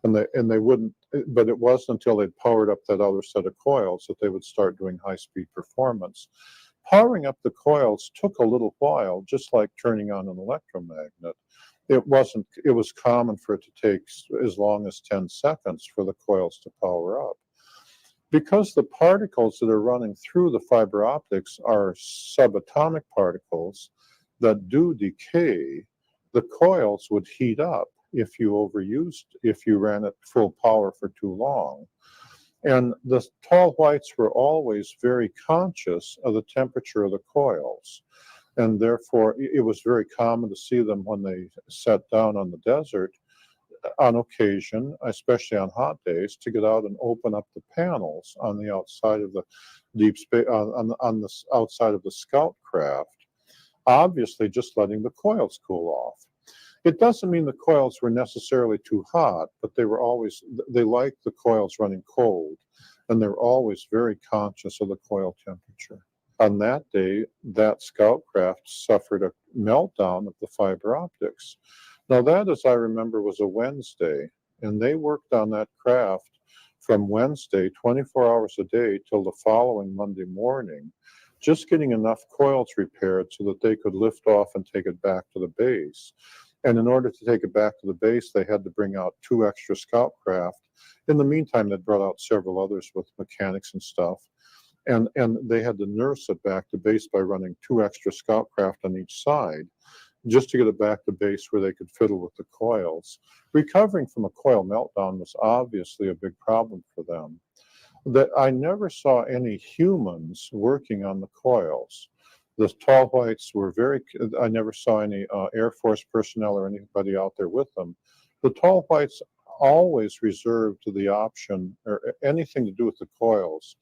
And they wouldn't, but it wasn't until they'd powered up that other set of coils that they would start doing high-speed performance. Powering up the coils took a little while, just like turning on an electromagnet. It was common for it to take as long as 10 seconds for the coils to power up. Because the particles that are running through the fiber optics are subatomic particles that do decay, the coils would heat up if you ran at full power for too long. And the tall whites were always very conscious of the temperature of the coils. And therefore, it was very common to see them when they sat down on the desert on occasion, especially on hot days, to get out and open up the panels on the outside of the deep space, on the outside of the scout craft, obviously just letting the coils cool off. It doesn't mean the coils were necessarily too hot, but they liked the coils running cold, and they're always very conscious of the coil temperature. On that day, that scout craft suffered a meltdown of the fiber optics. Now that, as I remember, was a Wednesday, and they worked on that craft from Wednesday, 24 hours a day, till the following Monday morning, just getting enough coils repaired so that they could lift off and take it back to the base. And in order to take it back to the base, they had to bring out 2 extra scout craft. In the meantime, they brought out several others with mechanics and stuff. And they had to nurse it back to base by running 2 extra scout craft on each side, just to get it back to base where they could fiddle with the coils. Recovering from a coil meltdown was obviously a big problem for them. That I never saw any humans working on the coils. The tall whites were I never saw any Air Force personnel or anybody out there with them. The tall whites always reserved the option, or anything to do with the coils,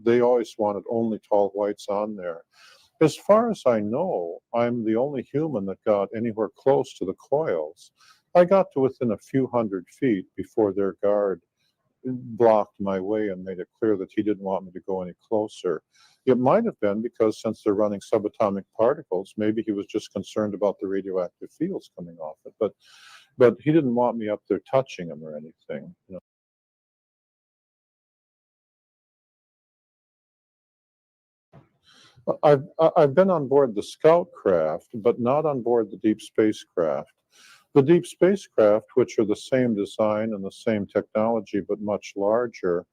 they always wanted only tall whites on there. As far as I know, I'm the only human that got anywhere close to the coils. I got to within a few hundred feet before their guard blocked my way and made it clear that he didn't want me to go any closer. It might have been because, since they're running subatomic particles, maybe he was just concerned about the radioactive fields coming off it. But he didn't want me up there touching him or anything. I've been on board the Scout craft, but not on board the deep spacecraft. The deep spacecraft, which are the same design and the same technology but much larger,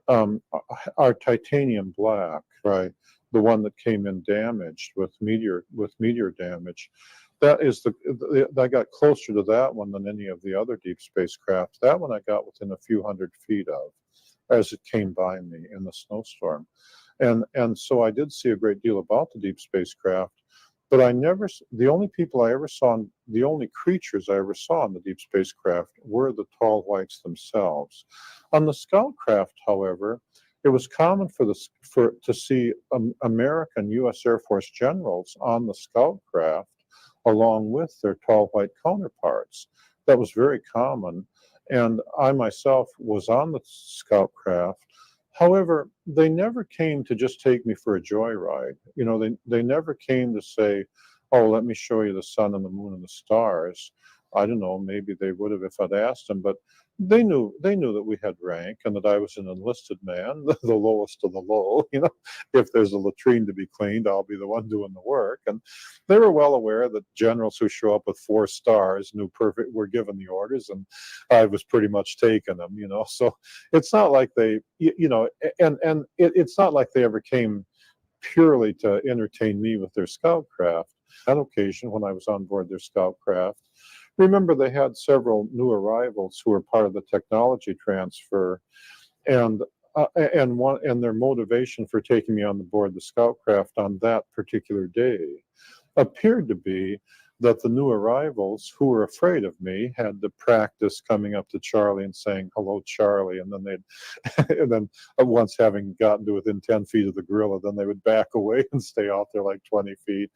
are titanium black, right? The one that came in damaged with meteor damage. I got closer to that one than any of the other deep spacecraft. That one I got within a few hundred feet of as it came by me in the snowstorm. And so I did see a great deal about the deep spacecraft, but the only creatures I ever saw in the deep spacecraft were the tall whites themselves. On the Scout craft, however, it was common to see American U.S. Air Force generals on the Scout craft along with their tall white counterparts. That was very common, and I myself was on the Scout craft. However, they never came to just take me for a joyride. They never came to say, "Oh, let me show you the sun and the moon and the stars." I don't know, maybe they would have if I'd asked them, but they knew that we had rank and that I was an enlisted man, the lowest of the low. If there's a latrine to be cleaned, I'll be the one doing the work. And they were well aware that generals who show up with 4 stars were given the orders, and I was pretty much taking them. So it's not like they, it's not like they ever came purely to entertain me with their Scout craft. On occasion, when I was on board their Scout craft, remember, they had several new arrivals who were part of the technology transfer, and their motivation for taking me on board the Scout craft on that particular day appeared to be that the new arrivals who were afraid of me had to practice coming up to Charlie and saying, "Hello, Charlie," and then and then once having gotten to within 10 feet of the gorilla, then they would back away and stay out there like 20 feet.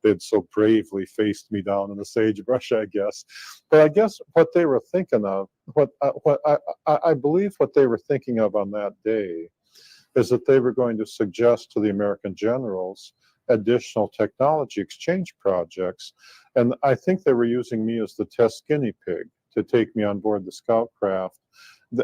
They'd so bravely faced me down in the sagebrush, I guess. But I guess what they were thinking of, I believe what they were thinking of on that day is that they were going to suggest to the American generals additional technology exchange projects. And I think they were using me as the test guinea pig to take me on board the scout craft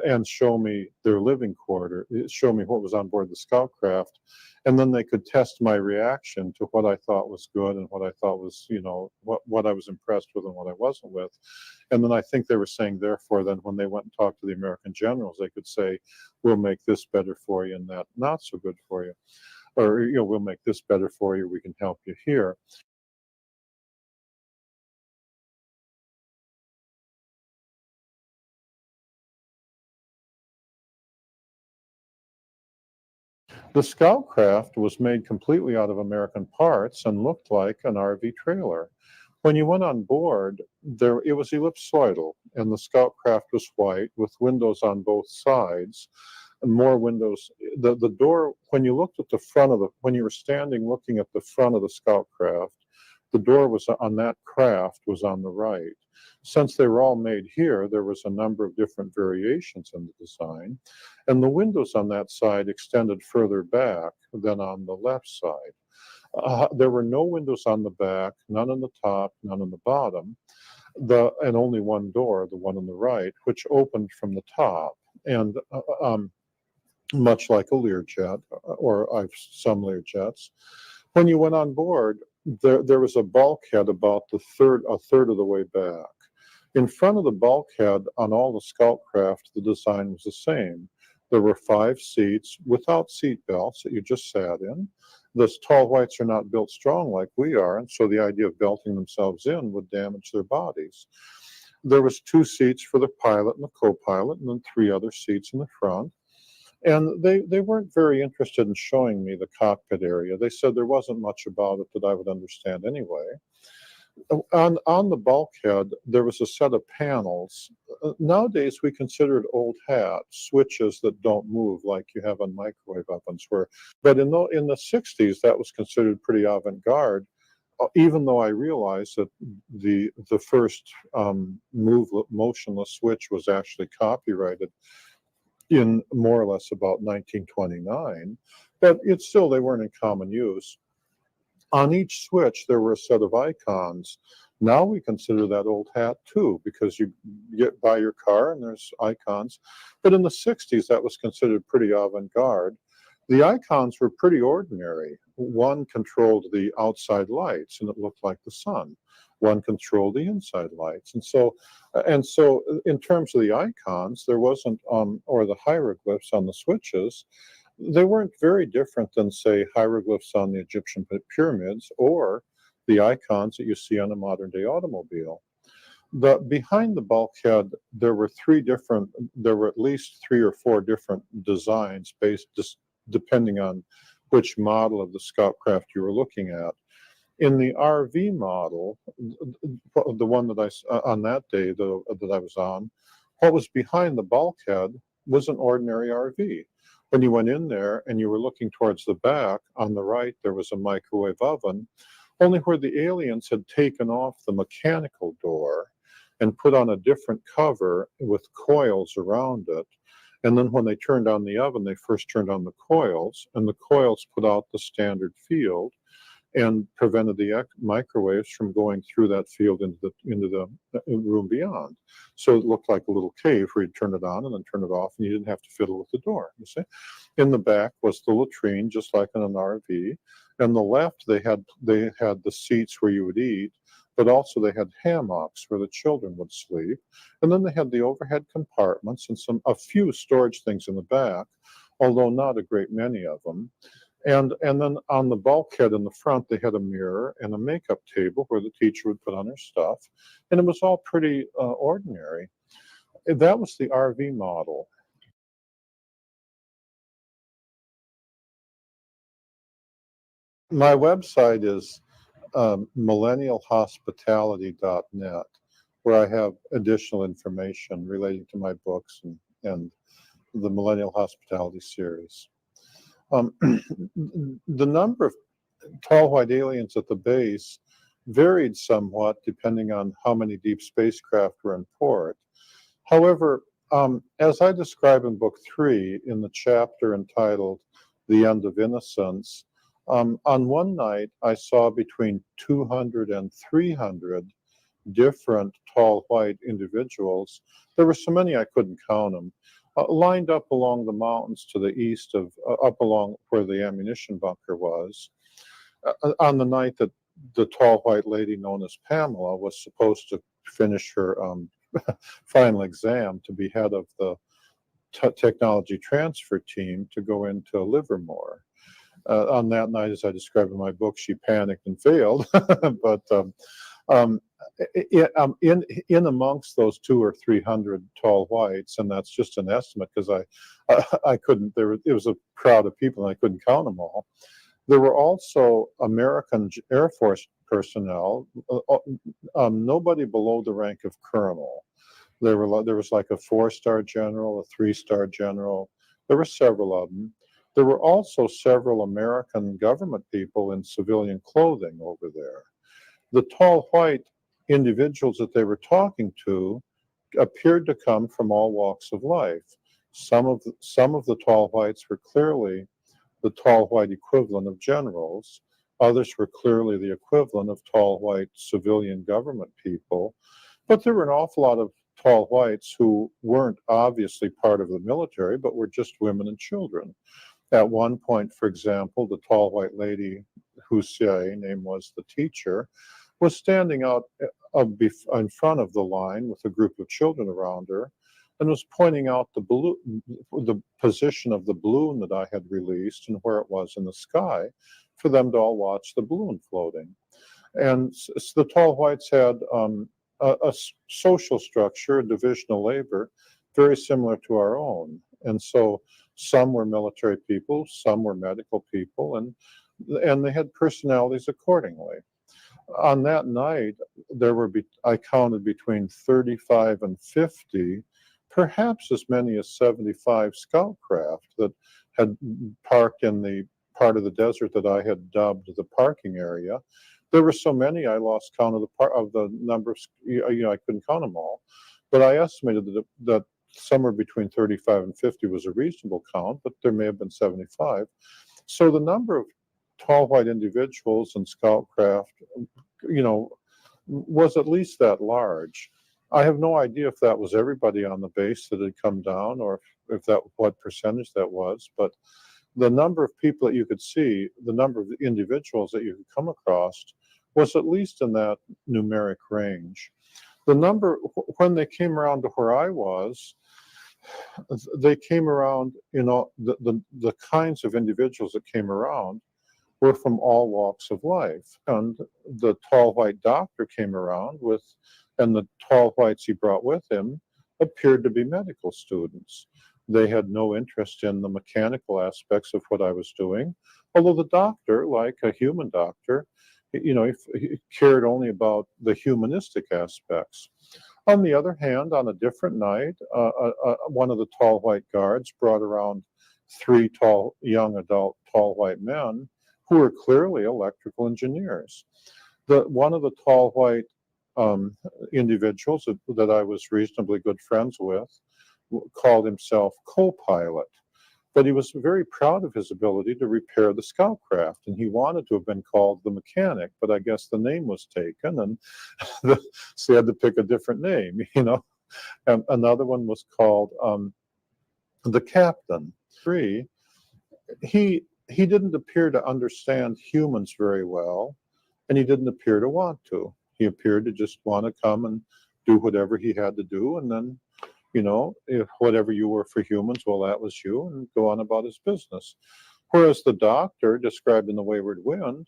and show me their living quarter, show me what was on board the scout craft. And then they could test my reaction to what I thought was good and what I thought was, what I was impressed with and what I wasn't with. And then I think they were saying, therefore, then when they went and talked to the American generals, they could say, "We'll make this better for you and that not so good for you." Or, "We'll make this better for you. We can help you here." The scout craft was made completely out of American parts and looked like an RV trailer. When you went on board, it was ellipsoidal, and the scout craft was white with windows on both sides. And more windows. The door, when you looked at the front of when you were standing looking at the front of the scout craft, the door was on that craft was on the right. Since they were all made here, there was a number of different variations in the design, and the windows on that side extended further back than on the left side. There were no windows on the back, none on the top, none on the bottom, and only one door, the one on the right, which opened from the top. And much like a Learjet, or some Learjets. When you went on board, there was a bulkhead about a third of the way back. In front of the bulkhead on all the scout craft, the design was the same. There were 5 seats without seat belts that you just sat in. The tall whites are not built strong like we are, and so the idea of belting themselves in would damage their bodies. There was 2 seats for the pilot and the co-pilot, and then 3 other seats in the front. And they weren't very interested in showing me the cockpit area. They said there wasn't much about it that I would understand anyway. On the bulkhead, there was a set of panels. Nowadays, we consider it old hat, switches that don't move like you have on microwave ovens. But in the 60s, that was considered pretty avant-garde, even though I realized that the first motionless switch was actually copyrighted in more or less about 1929, but they weren't in common use. On each switch, there were a set of icons. Now we consider that old hat too, because you buy your car and there's icons. But in the 60s, that was considered pretty avant-garde. The icons were pretty ordinary. One controlled the outside lights, and it looked like the sun. One controlled the inside lights. And so in terms of the icons, there wasn't, or the hieroglyphs on the switches, they weren't very different than, say, hieroglyphs on the Egyptian pyramids or the icons that you see on a modern day automobile. Behind the bulkhead, there were at least 3 or 4 different designs depending on which model of the scout craft you were looking at. In the RV model, the one that on that day that I was on, what was behind the bulkhead was an ordinary RV. When you went in there and you were looking towards the back, on the right there was a microwave oven, only where the aliens had taken off the mechanical door and put on a different cover with coils around it. And then when they turned on the oven, they first turned on the coils, and the coils put out the standard field and prevented the microwaves from going through that field into the room beyond. So it looked like a little cave where you'd turn it on and then turn it off, and you didn't have to fiddle with the door, you see. In the back was the latrine, just like in an RV. On the left, they had the seats where you would eat, but also they had hammocks where the children would sleep. And then they had the overhead compartments and a few storage things in the back, although not a great many of them. And then on the bulkhead in the front, they had a mirror and a makeup table where the teacher would put on her stuff. And it was all pretty ordinary. That was the RV model. My website is millennialhospitality.net, where I have additional information relating to my books and the Millennial Hospitality series. The number of tall white aliens at the base varied somewhat depending on how many deep spacecraft were in port. However, as I describe in book 3 in the chapter entitled The End of Innocence, on one night I saw between 200 and 300 different tall white individuals. There were so many I couldn't count them, lined up along the mountains to the east of, up along where the ammunition bunker was. On the night that the tall white lady known as Pamela was supposed to finish her final exam to be head of the technology transfer team to go into Livermore. On that night, as I described in my book, she panicked and failed. But in amongst those 200 or 300 tall whites, and that's just an estimate because I couldn't. It was a crowd of people, and I couldn't count them all. There were also American Air Force personnel, nobody below the rank of colonel. There was like a 4-star general, a 3-star general. There were several of them. There were also several American government people in civilian clothing over there. The tall white individuals that they were talking to appeared to come from all walks of life. Some of the tall whites were clearly the tall white equivalent of generals. Others were clearly the equivalent of tall white civilian government people. But there were an awful lot of tall whites who weren't obviously part of the military, but were just women and children. At one point, for example, the tall white lady whose CIA name was the teacher was standing out in front of the line with a group of children around her and was pointing out the position of the balloon that I had released and where it was in the sky for them to all watch the balloon floating. And so the tall whites had a social structure, a division of labor, very similar to our own. And so some were military people, some were medical people, and they had personalities accordingly. On that night, I counted between 35 and 50, perhaps as many as 75 scout craft that had parked in the part of the desert that I had dubbed the parking area. There were so many, I lost count of the number of, I couldn't count them all. But I estimated that somewhere between 35 and 50 was a reasonable count, but there may have been 75. So the number of tall white individuals and scout craft, was at least that large. I have no idea if that was everybody on the base that had come down or what percentage that was, but the number of people that you could see, the number of individuals that you could come across was at least in that numeric range. The number, when they came around to where I was, they came around, the kinds of individuals that came around were from all walks of life. And the tall white doctor came around and the tall whites he brought with him appeared to be medical students. They had no interest in the mechanical aspects of what I was doing, although the doctor, like a human doctor, he cared only about the humanistic aspects. On the other hand, on a different night, one of the tall white guards brought around 3 young adult tall white men who were clearly electrical engineers. One of the tall white individuals that I was reasonably good friends with called himself co-pilot, but he was very proud of his ability to repair the scout craft, and he wanted to have been called the mechanic, but I guess the name was taken, and so he had to pick a different name, And another one was called the captain. He didn't appear to understand humans very well, and he didn't appear to want to. He appeared to just want to come and do whatever he had to do, and then, if whatever you were for humans, well, that was you, and go on about his business. Whereas the doctor, described in The Wayward Wind,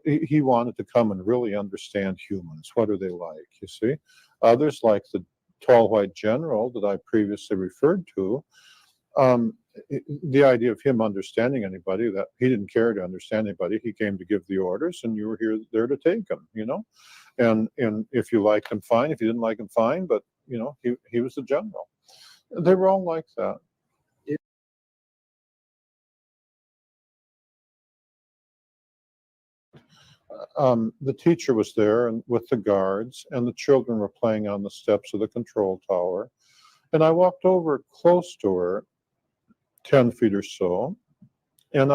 he wanted to come and really understand humans. What are they like, you see? Others, like the tall white general that I previously referred to, the idea of him understanding anybody, that he didn't care to understand anybody. He came to give the orders, and you were there to take them, you know. And if you liked him, fine. If you didn't like him, fine. But you know, he was the general. They were all like that. The teacher was there and with the guards, and the children were playing on the steps of the control tower. And I walked over close to her, 10 feet or so, and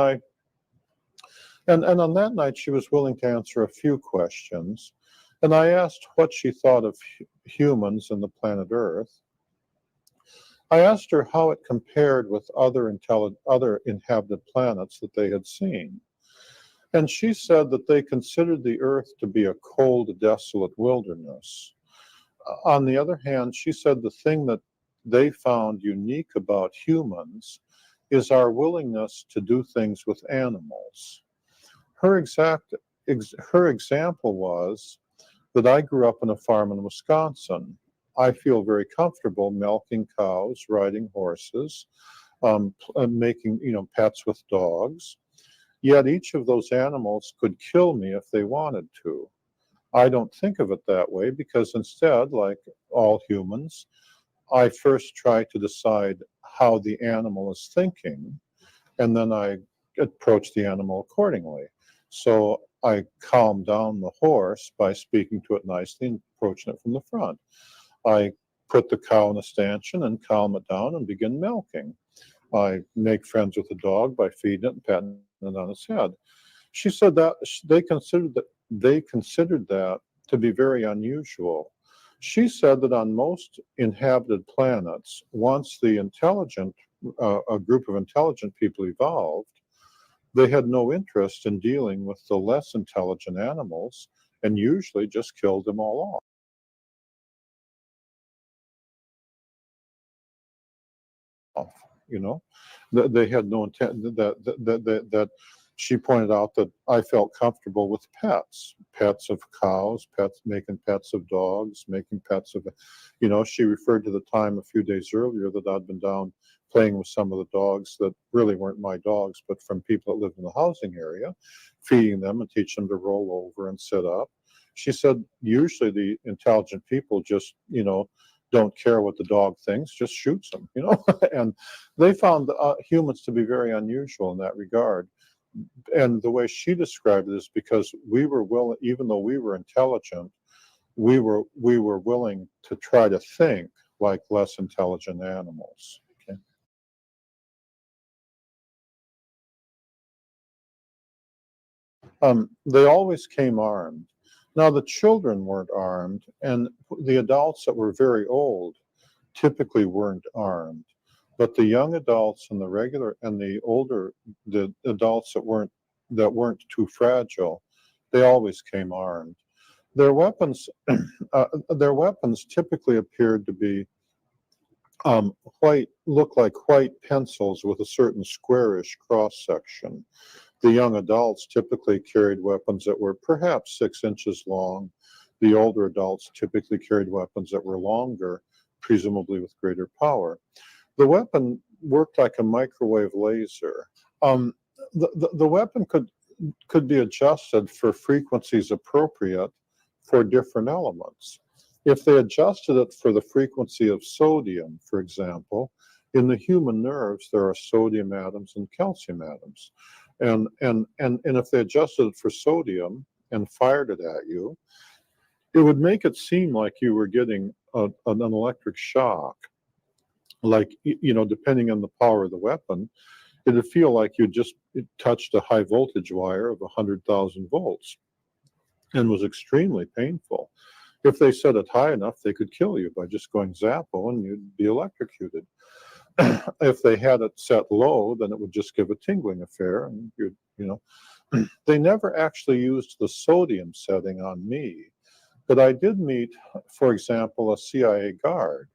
and on that night she was willing to answer a few questions. And I asked what she thought of humans and the planet Earth. I asked her how it compared with other inhabited planets that they had seen. And she said that they considered the Earth to be a cold, desolate wilderness. On the other hand, she said the thing that they found unique about humans is our willingness to do things with animals. Her example was that I grew up on a farm in Wisconsin. I feel very comfortable milking cows, riding horses, making pets with dogs. Yet each of those animals could kill me if they wanted to. I don't think of it that way, because instead, like all humans, I first try to decide how the animal is thinking, and then I approach the animal accordingly. So I calm down the horse by speaking to it nicely and approaching it from the front. I put the cow in a stanchion and calm it down and begin milking. I make friends with the dog by feeding it and patting it on its head. She said that they considered that to be very unusual. She said that on most inhabited planets, once a group of intelligent people evolved, they had no interest in dealing with the less intelligent animals and usually just killed them all off. You know, they had no intent. That she pointed out that I felt comfortable with pets of cows, making pets of dogs, making pets of, she referred to the time a few days earlier that I'd been down playing with some of the dogs that really weren't my dogs, but from people that lived in the housing area, feeding them and teach them to roll over and sit up. She said usually the intelligent people just, don't care what the dog thinks, just shoots them, and they found humans to be very unusual in that regard. And the way she described it is because we were willing, even though we were intelligent, we were willing to try to think like less intelligent animals. They always came armed. Now the children weren't armed, and the adults that were very old typically weren't armed. But the young adults and the adults that weren't too fragile, they always came armed. Their weapons, typically appeared to be look like white pencils with a certain squarish cross section. The young adults typically carried weapons that were perhaps 6 inches long. The older adults typically carried weapons that were longer, presumably with greater power. The weapon worked like a microwave laser. The weapon could be adjusted for frequencies appropriate for different elements. If they adjusted it for the frequency of sodium, for example, in the human nerves there are sodium atoms and calcium atoms. And if they adjusted it for sodium and fired it at you, it would make it seem like you were getting an electric shock. Like, depending on the power of the weapon, it would feel like you just touched a high voltage wire of 100,000 volts and was extremely painful. If they set it high enough, they could kill you by just going zappo and you'd be electrocuted. If they had it set low, then it would just give a tingling affair, and they never actually used the sodium setting on me. But I did meet, for example, a CIA guard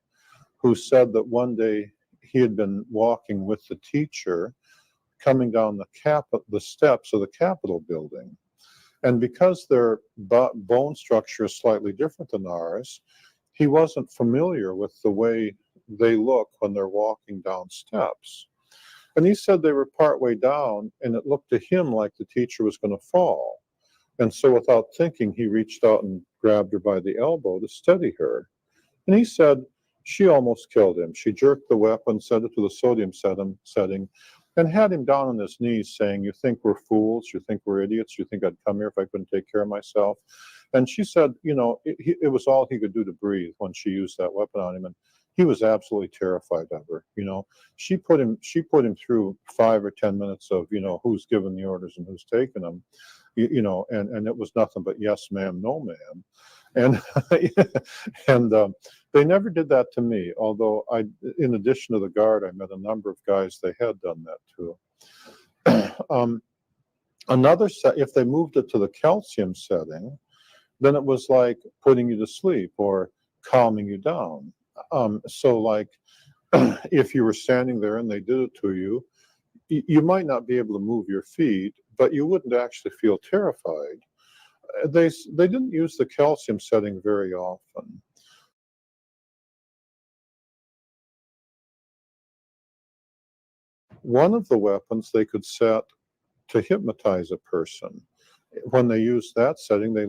who said that one day he had been walking with the teacher coming down the steps of the Capitol building. And because their bone structure is slightly different than ours, he wasn't familiar with the way they look when they're walking down steps. And he said they were partway down, and it looked to him like the teacher was going to fall. And so without thinking, he reached out and grabbed her by the elbow to steady her. And he said she almost killed him. She jerked the weapon, set it to the sodium setting, and had him down on his knees saying, "You think we're fools? You think we're idiots? You think I'd come here if I couldn't take care of myself?" And she said, it was all he could do to breathe when she used that weapon on him. And he was absolutely terrified of her. She put him through 5 or 10 minutes of, who's giving the orders and who's taking them, and it was nothing but yes, ma'am, no, ma'am. And and they never did that to me. Although in addition to the guard, I met a number of guys they had done that to. Another set, if they moved it to the calcium setting, then it was like putting you to sleep or calming you down. So like if you were standing there and they did it to you, you might not be able to move your feet, but you wouldn't actually feel terrified. They didn't use the calcium setting very often. One of the weapons they could set to hypnotize a person. When they used that setting, they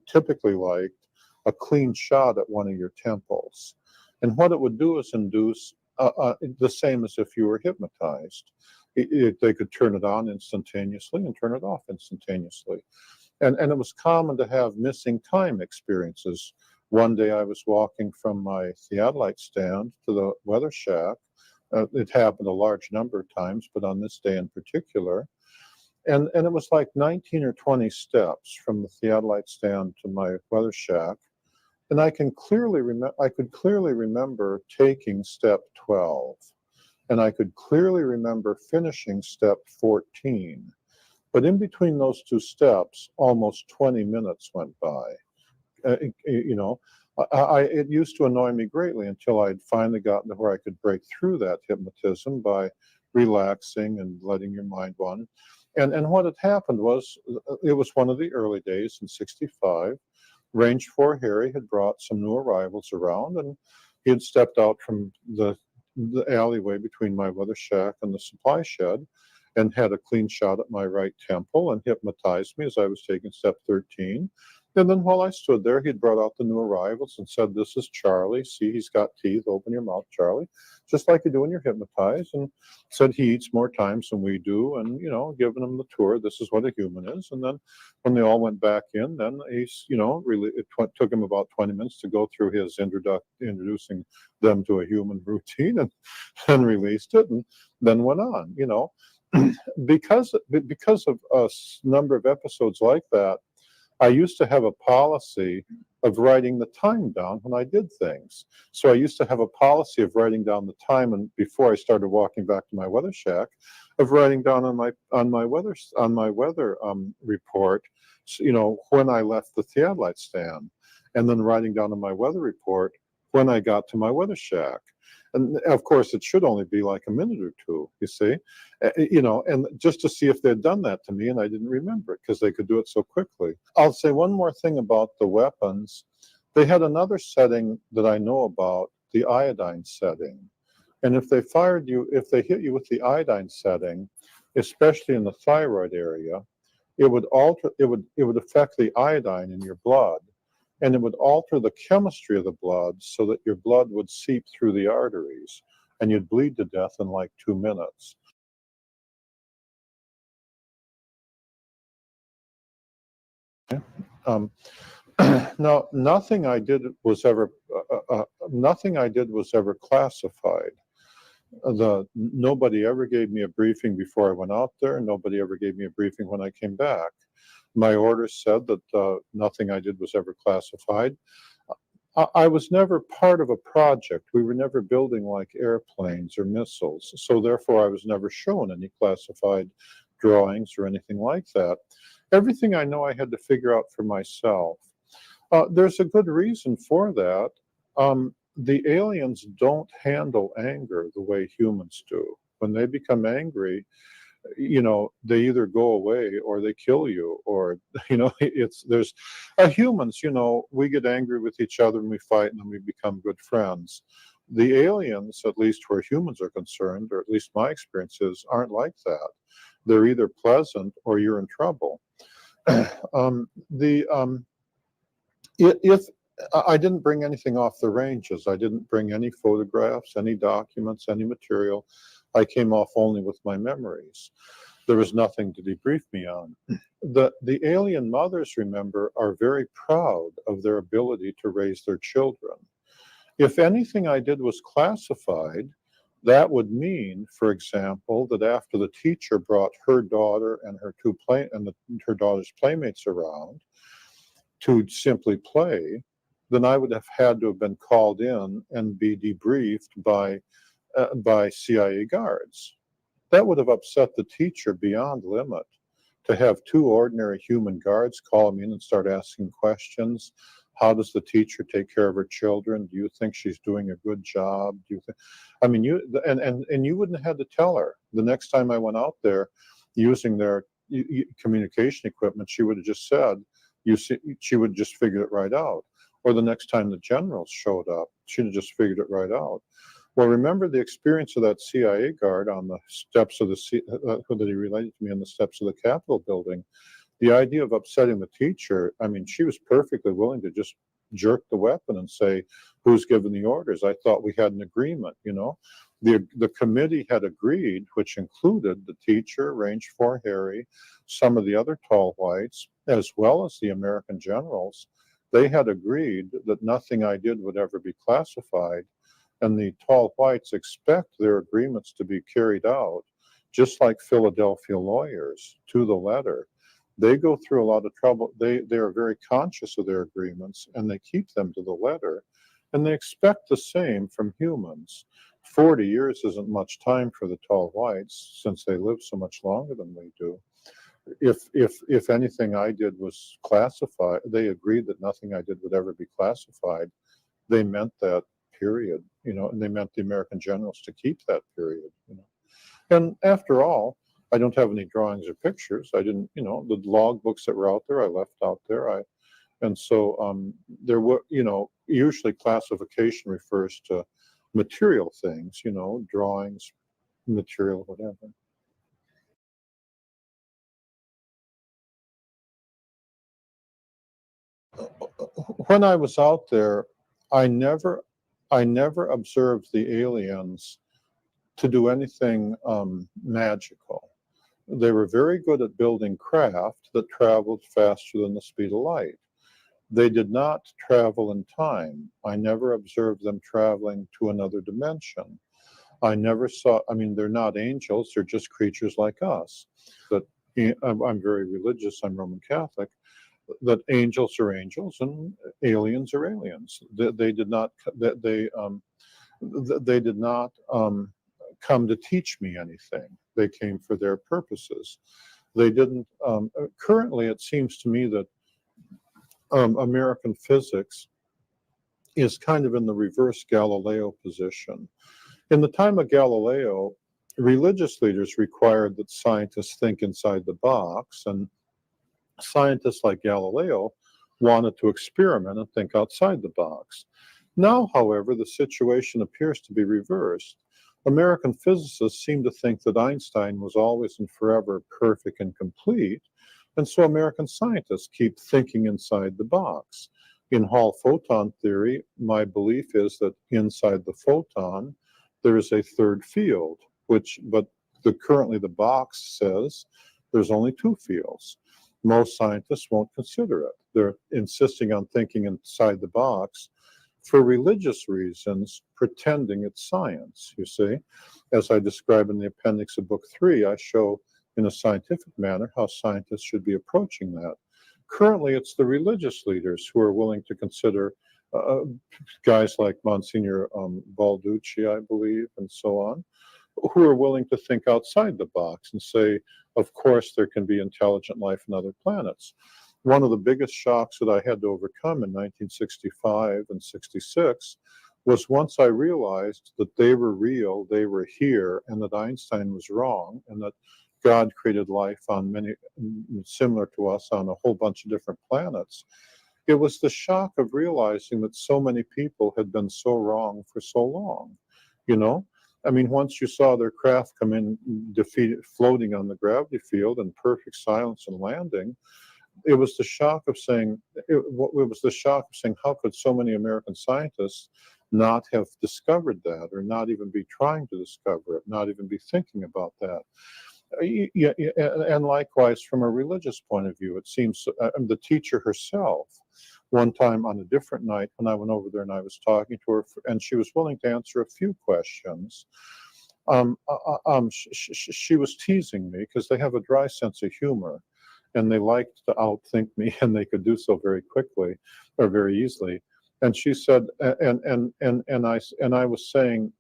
typically liked a clean shot at one of your temples. And what it would do is induce the same as if you were hypnotized. They could turn it on instantaneously and turn it off instantaneously. And it was common to have missing time experiences. One day I was walking from my theodolite stand to the weather shack. It happened a large number of times, but on this day in particular. And it was like 19 or 20 steps from the theodolite stand to my weather shack. And I could clearly remember taking step 12. And I could clearly remember finishing step 14. But in between those two steps, almost 20 minutes went by. It used to annoy me greatly until I'd finally gotten to where I could break through that hypnotism by relaxing and letting your mind wander. And what had happened was, it was one of the early days in '65. Range 4 Harry had brought some new arrivals around, and he had stepped out from the alleyway between my weather shack and the supply shed and had a clean shot at my right temple and hypnotized me as I was taking step 13. And then while I stood there, he'd brought out the new arrivals and said, "This is Charlie. See, he's got teeth. Open your mouth, Charlie," just like you do when you're hypnotized. And said he eats more times than we do. And, giving them the tour, this is what a human is. And then when they all went back in, then he's, really, took him about 20 minutes to go through his introducing them to a human routine and released it and then went on, because of a number of episodes like that. I used to have a policy of writing the time down when I did things. So I used to have a policy of writing down the time, and before I started walking back to my weather shack, of writing down on my weather report, when I left the theodolite stand, and then writing down on my weather report when I got to my weather shack. And of course, it should only be like a minute or two, you see, and just to see if they'd done that to me, and I didn't remember it because they could do it so quickly. I'll say one more thing about the weapons. They had another setting that I know about, the iodine setting. And if they hit you with the iodine setting, especially in the thyroid area, it would affect the iodine in your blood. And it would alter the chemistry of the blood so that your blood would seep through the arteries and you'd bleed to death in like 2 minutes. Now, nothing I did was ever classified. Nobody ever gave me a briefing before I went out there. Nobody ever gave me a briefing when I came back. My orders said that nothing I did was ever classified. I was never part of a project. We were never building like airplanes or missiles. So therefore, I was never shown any classified drawings or anything like that. Everything I know I had to figure out for myself. There's a good reason for that. The aliens don't handle anger the way humans do. When they become angry, they either go away or they kill you, or, humans, we get angry with each other and we fight and then we become good friends. The aliens, at least where humans are concerned, or at least my experiences, aren't like that. They're either pleasant or you're in trouble. If I didn't bring anything off the ranges, I didn't bring any photographs, any documents, any material. I came off only with my memories. There was nothing to debrief me on. The alien mothers, remember, are very proud of their ability to raise their children. If anything I did was classified, that would mean, for example, that after the teacher brought her daughter and her daughter's playmates around to simply play, then I would have had to have been called in and be debriefed by CIA guards. That would have upset the teacher beyond limit. To have two ordinary human guards call me in and start asking questions. How does the teacher take care of her children? Do you think she's doing a good job? Do you think? I mean, you wouldn't have had to tell her. The next time I went out there, using their communication equipment, she would have just said, she would just figure it right out. Or the next time the generals showed up, she'd have just figured it right out. Well, remember the experience of that CIA guard on the steps of that he related to me on the steps of the Capitol building. The idea of upsetting the teacher, I mean, she was perfectly willing to just jerk the weapon and say, who's given the orders? I thought we had an agreement, you know. The committee had agreed, which included the teacher, Range 4 Harry, some of the other tall whites, as well as the American generals. They had agreed that nothing I did would ever be classified. And the tall whites expect their agreements to be carried out, just like Philadelphia lawyers, to the letter. They go through a lot of trouble. They are very conscious of their agreements, and they keep them to the letter. And they expect the same from humans. 40 years isn't much time for the tall whites, since they live so much longer than we do. If anything I did was classified, they agreed that nothing I did would ever be classified. They meant that, period, you know, and they meant the American generals to keep that period, you know. And after all, I don't have any drawings or pictures. I didn't, you know, the log books that were out there, I left out there. And so there were, you know, usually classification refers to material things, you know, drawings, material, whatever. When I was out there, I never observed the aliens to do anything magical. They were very good at building craft that traveled faster than the speed of light. They did not travel in time. I never observed them traveling to another dimension. I never saw, I mean, they're not angels, they're just creatures like us. That I'm very religious, I'm Roman Catholic, that angels are angels and aliens are aliens. They did not come to teach me anything. They came for their purposes. They didn't. Currently, it seems to me that American physics is kind of in the reverse Galileo position. In the time of Galileo, religious leaders required that scientists think inside the box, and scientists like Galileo wanted to experiment and think outside the box. Now, however, the situation appears to be reversed. American physicists seem to think that Einstein was always and forever perfect and complete, and so American scientists keep thinking inside the box. In Hall photon theory, my belief is that inside the photon, there is a third field, but currently the box says there's only two fields. Most scientists won't consider it. They're insisting on thinking inside the box for religious reasons, pretending it's science, you see. As I describe in the appendix of book 3, I show in a scientific manner how scientists should be approaching that. Currently, it's the religious leaders who are willing to consider guys like Monsignor Balducci, I believe, and so on, who are willing to think outside the box and say, of course, there can be intelligent life on other planets. One of the biggest shocks that I had to overcome in 1965 and 66 was once I realized that they were real, they were here, and that Einstein was wrong, and that God created life on many, similar to us, on a whole bunch of different planets. it was the shock of realizing that so many people had been so wrong for so long, you know? I mean, once you saw their craft come in defeated, floating on the gravity field in perfect silence and landing, it was the shock of saying, how could so many American scientists not have discovered that, or not even be trying to discover it, not even be thinking about that? Yeah, and likewise, from a religious point of view, it seems the teacher herself, one time on a different night when I went over there and I was talking to her, and she was willing to answer a few questions. She was teasing me because they have a dry sense of humor, and they liked to outthink me, and they could do so very quickly or very easily. And she said, and I was saying,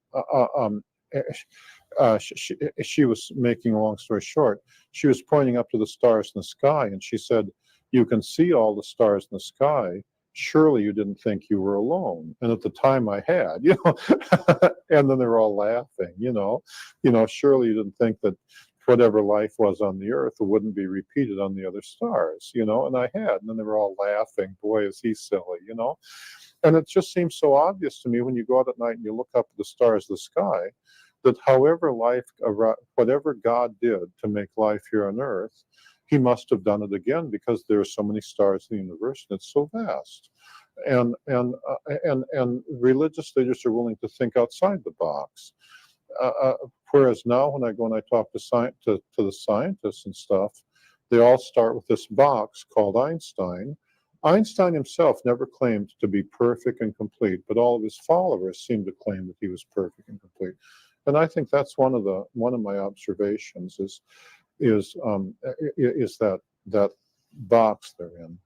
she was making a long story short. She was pointing up to the stars in the sky, and she said, "You can see all the stars in the sky. Surely you didn't think you were alone." And at the time, I had, and then they were all laughing, surely you didn't think that whatever life was on the earth wouldn't be repeated on the other stars, and I had, and then they were all laughing. Boy, is he silly, And it just seems so obvious to me when you go out at night and you look up at the stars of the sky, that whatever God did to make life here on earth, he must have done it again, because there are so many stars in the universe and it's so vast. And religious leaders are willing to think outside the box. Whereas now, when I go and I talk to the scientists and stuff, they all start with this box called Einstein. Einstein himself never claimed to be perfect and complete, but all of his followers seem to claim that he was perfect and complete. And I think that's one of my observations is that box they're in.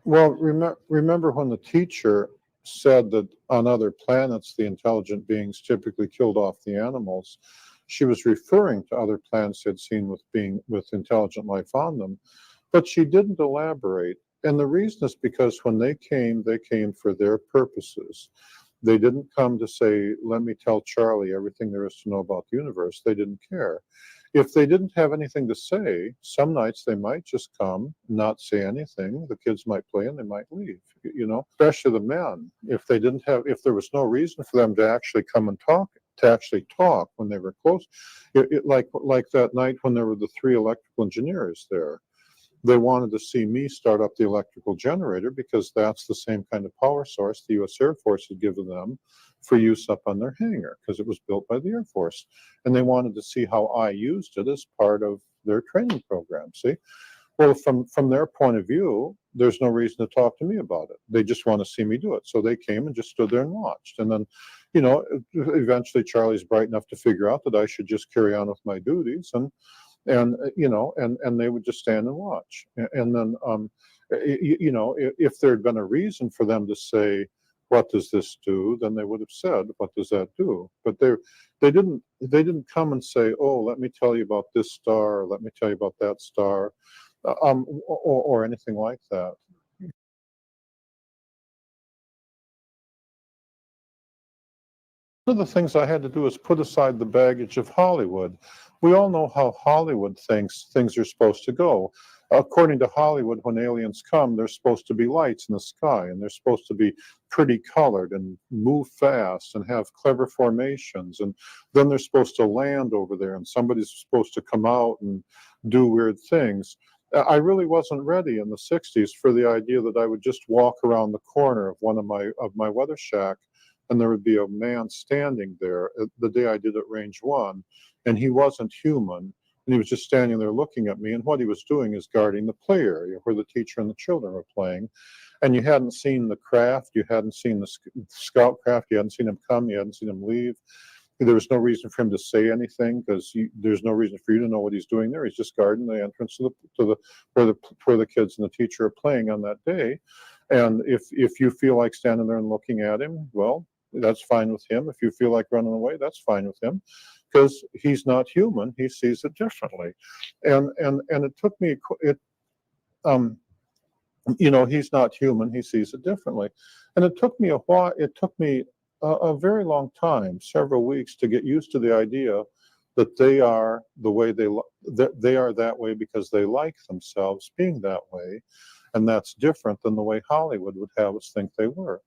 Well, remember when the teacher said that on other planets the intelligent beings typically killed off the animals, she was referring to other planets she had seen with intelligent life on them, but she didn't elaborate. And the reason is because when they came for their purposes. They didn't come to say, "Let me tell Charlie everything there is to know about the universe." They didn't care. If they didn't have anything to say, some nights they might just come, not say anything. The kids might play and they might leave, especially the men. If there was no reason for them to actually come and talk, when they were close, like that night when there were the 3 electrical engineers there. They wanted to see me start up the electrical generator because that's the same kind of power source the U.S. Air Force had given them for use up on their hangar, because it was built by the Air Force. And they wanted to see how I used it as part of their training program, see? Well, from their point of view, there's no reason to talk to me about it. They just want to see me do it. So they came and just stood there and watched. And then, eventually Charlie's bright enough to figure out that I should just carry on with my duties, and they would just stand and watch. And then if there had been a reason for them to say, "What does this do?" then they would have said, "What does that do?" But they didn't come and say, "Oh, let me tell you about this star, or let me tell you about that star," or anything like that. One of the things I had to do is put aside the baggage of Hollywood. We all know how Hollywood thinks things are supposed to go. According to Hollywood, when aliens come, there's supposed to be lights in the sky, and they're supposed to be pretty colored and move fast and have clever formations. And then they're supposed to land over there, and somebody's supposed to come out and do weird things. I really wasn't ready in the 60s for the idea that I would just walk around the corner of one of my weather shack, and there would be a man standing there. The day I did at Range 1, and he wasn't human, and he was just standing there looking at me, and what he was doing is guarding the play area where the teacher and the children were playing. And you hadn't seen the craft, you hadn't seen the scout craft, you hadn't seen him come, you hadn't seen him leave. There was no reason for him to say anything, because there's no reason for you to know what he's doing there. He's just guarding the entrance to where the kids and the teacher are playing on that day. And if you feel like standing there and looking at him, well, that's fine with him. If you feel like running away, that's fine with him, because he's not human. He sees it differently. And it took me he's not human. He sees it differently. And it took me a while. It took me a very long time, several weeks, to get used to the idea that they are the way that they are that way because they like themselves being that way, and that's different than the way Hollywood would have us think they were.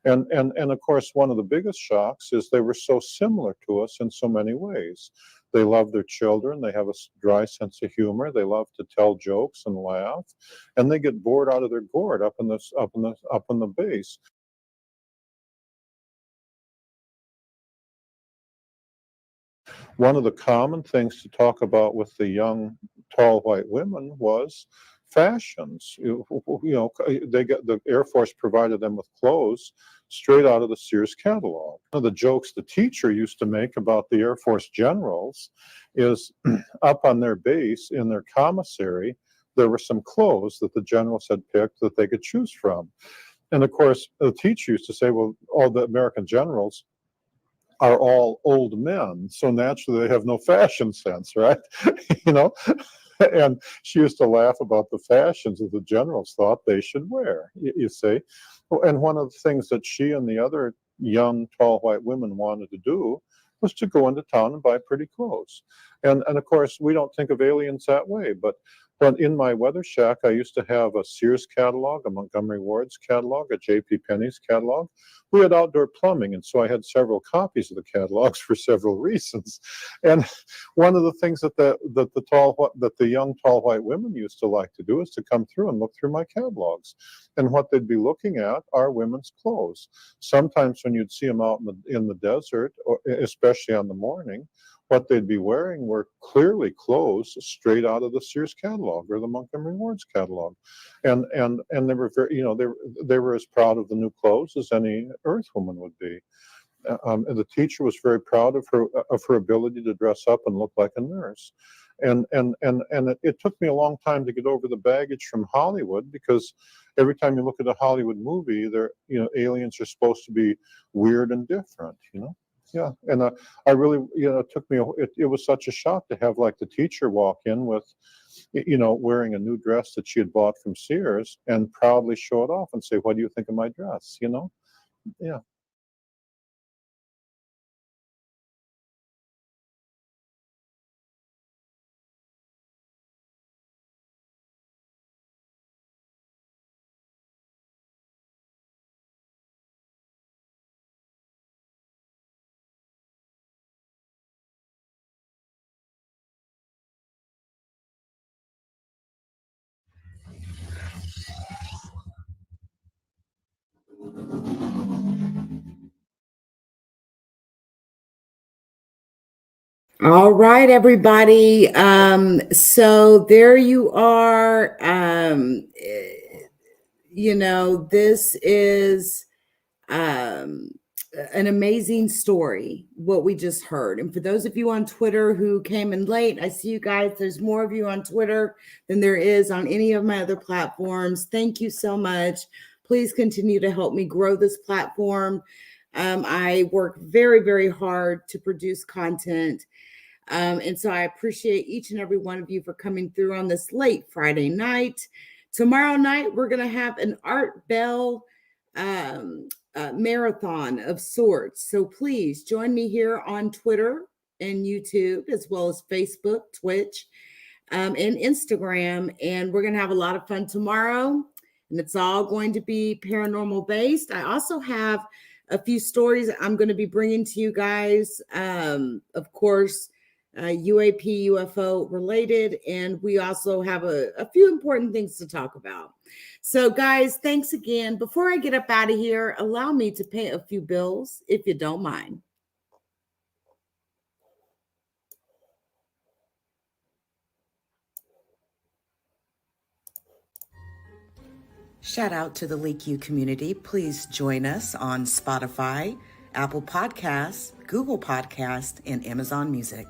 And of course, one of the biggest shocks is they were so similar to us in so many ways. They love their children. They have a dry sense of humor. They love to tell jokes and laugh, and they get bored out of their gourd up in the base. One of the common things to talk about with the young, tall white women was fashions. They got the Air Force provided them with clothes straight out of the Sears catalog. One of the jokes the teacher used to make about the Air Force generals is up on their base in their commissary, there were some clothes that the generals had picked that they could choose from. And of course, the teacher used to say, well, all the American generals are all old men, so naturally they have no fashion sense, right? you know, and she used to laugh about the fashions that the generals thought they should wear. You see, and one of the things that she and the other young, tall white women wanted to do was to go into town and buy pretty clothes. And of course, we don't think of aliens that way, but in my weather shack, I used to have a Sears catalog, a Montgomery Ward's catalog, a J.P. Penney's catalog. We had outdoor plumbing, and so I had several copies of the catalogs for several reasons. And one of the things that the young tall white women used to like to do is to come through and look through my catalogs. And what they'd be looking at are women's clothes. Sometimes when you'd see them out in the desert, or especially on the morning, what they'd be wearing were clearly clothes straight out of the Sears catalog or the Montgomery Ward's catalog, and they were very, they were as proud of the new clothes as any Earth woman would be. And the teacher was very proud of her ability to dress up and look like a nurse. And it took me a long time to get over the baggage from Hollywood, because every time you look at a Hollywood movie, aliens are supposed to be weird and different, Yeah, and I really, it took me. It was such a shock to have like the teacher walk in with, wearing a new dress that she had bought from Sears and proudly show it off and say, "What do you think of my dress?" Yeah. All right, everybody. So there you are. This is um, an amazing story, what we just heard. And for those of you on Twitter who came in late, I see you guys. There's more of you on Twitter than there is on any of my other platforms. Thank you so much. Please continue to help me grow this platform. I work very, very hard to produce content. And so I appreciate each and every one of you for coming through on this late Friday night. Tomorrow night, we're going to have an Art Bell marathon of sorts. So please join me here on Twitter and YouTube, as well as Facebook, Twitch, and Instagram. And we're going to have a lot of fun tomorrow. And it's all going to be paranormal based. I also have a few stories I'm going to be bringing to you guys. Of course, UAP, UFO related. And we also have a few important things to talk about. So guys, thanks again. Before I get up out of here, allow me to pay a few bills, if you don't mind. Shout out to the LeakYou community. Please join us on Spotify, Apple Podcasts, Google Podcasts, and Amazon Music.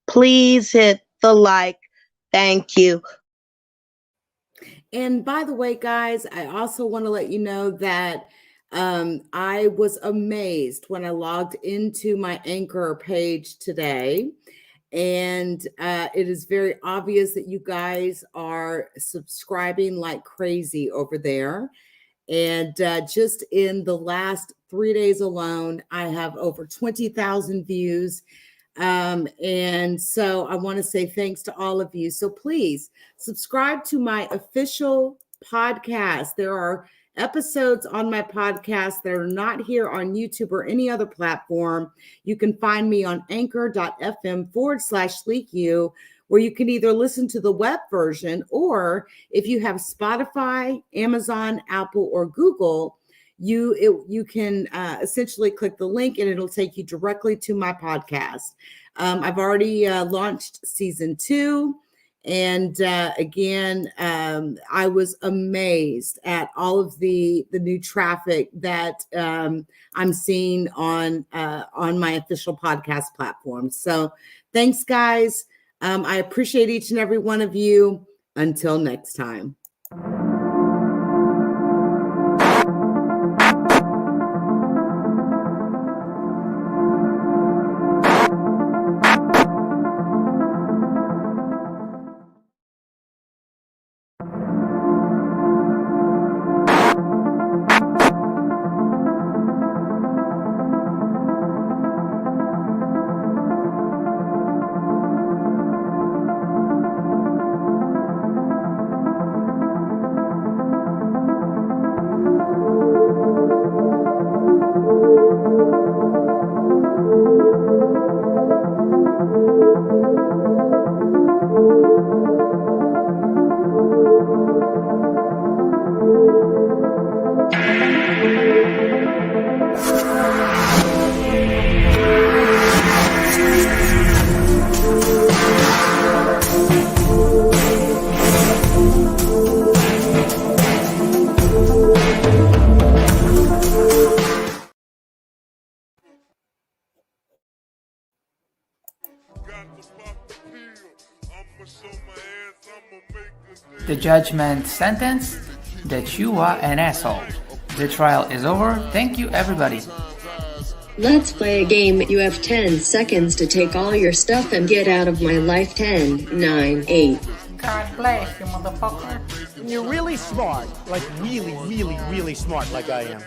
Please hit the like. Thank you. And by the way, guys, I also want to let you know that I was amazed when I logged into my Anchor page today, And it is very obvious that you guys are subscribing like crazy over there. And just in the last 3 days alone, I have over 20,000 views. And so I want to say thanks to all of you. So please subscribe to my official podcast. There are episodes on my podcast that are not here on YouTube or any other platform. You can find me on anchor.fm/LeakYou, where you can either listen to the web version, or if you have Spotify, Amazon, Apple, or Google, you can essentially click the link and it'll take you directly to my podcast. I've already launched season 2. And again, I was amazed at all of the new traffic that I'm seeing on my official podcast platform. So thanks, guys. I appreciate each and every one of you. Until next time. The judgment sentence that you are an asshole. The trial is over. Thank you, everybody. Let's play a game. You have 10 seconds to take all your stuff and get out of my life. 10, 9, 8. God bless you, motherfucker. You're really smart. Like really, really, really smart like I am.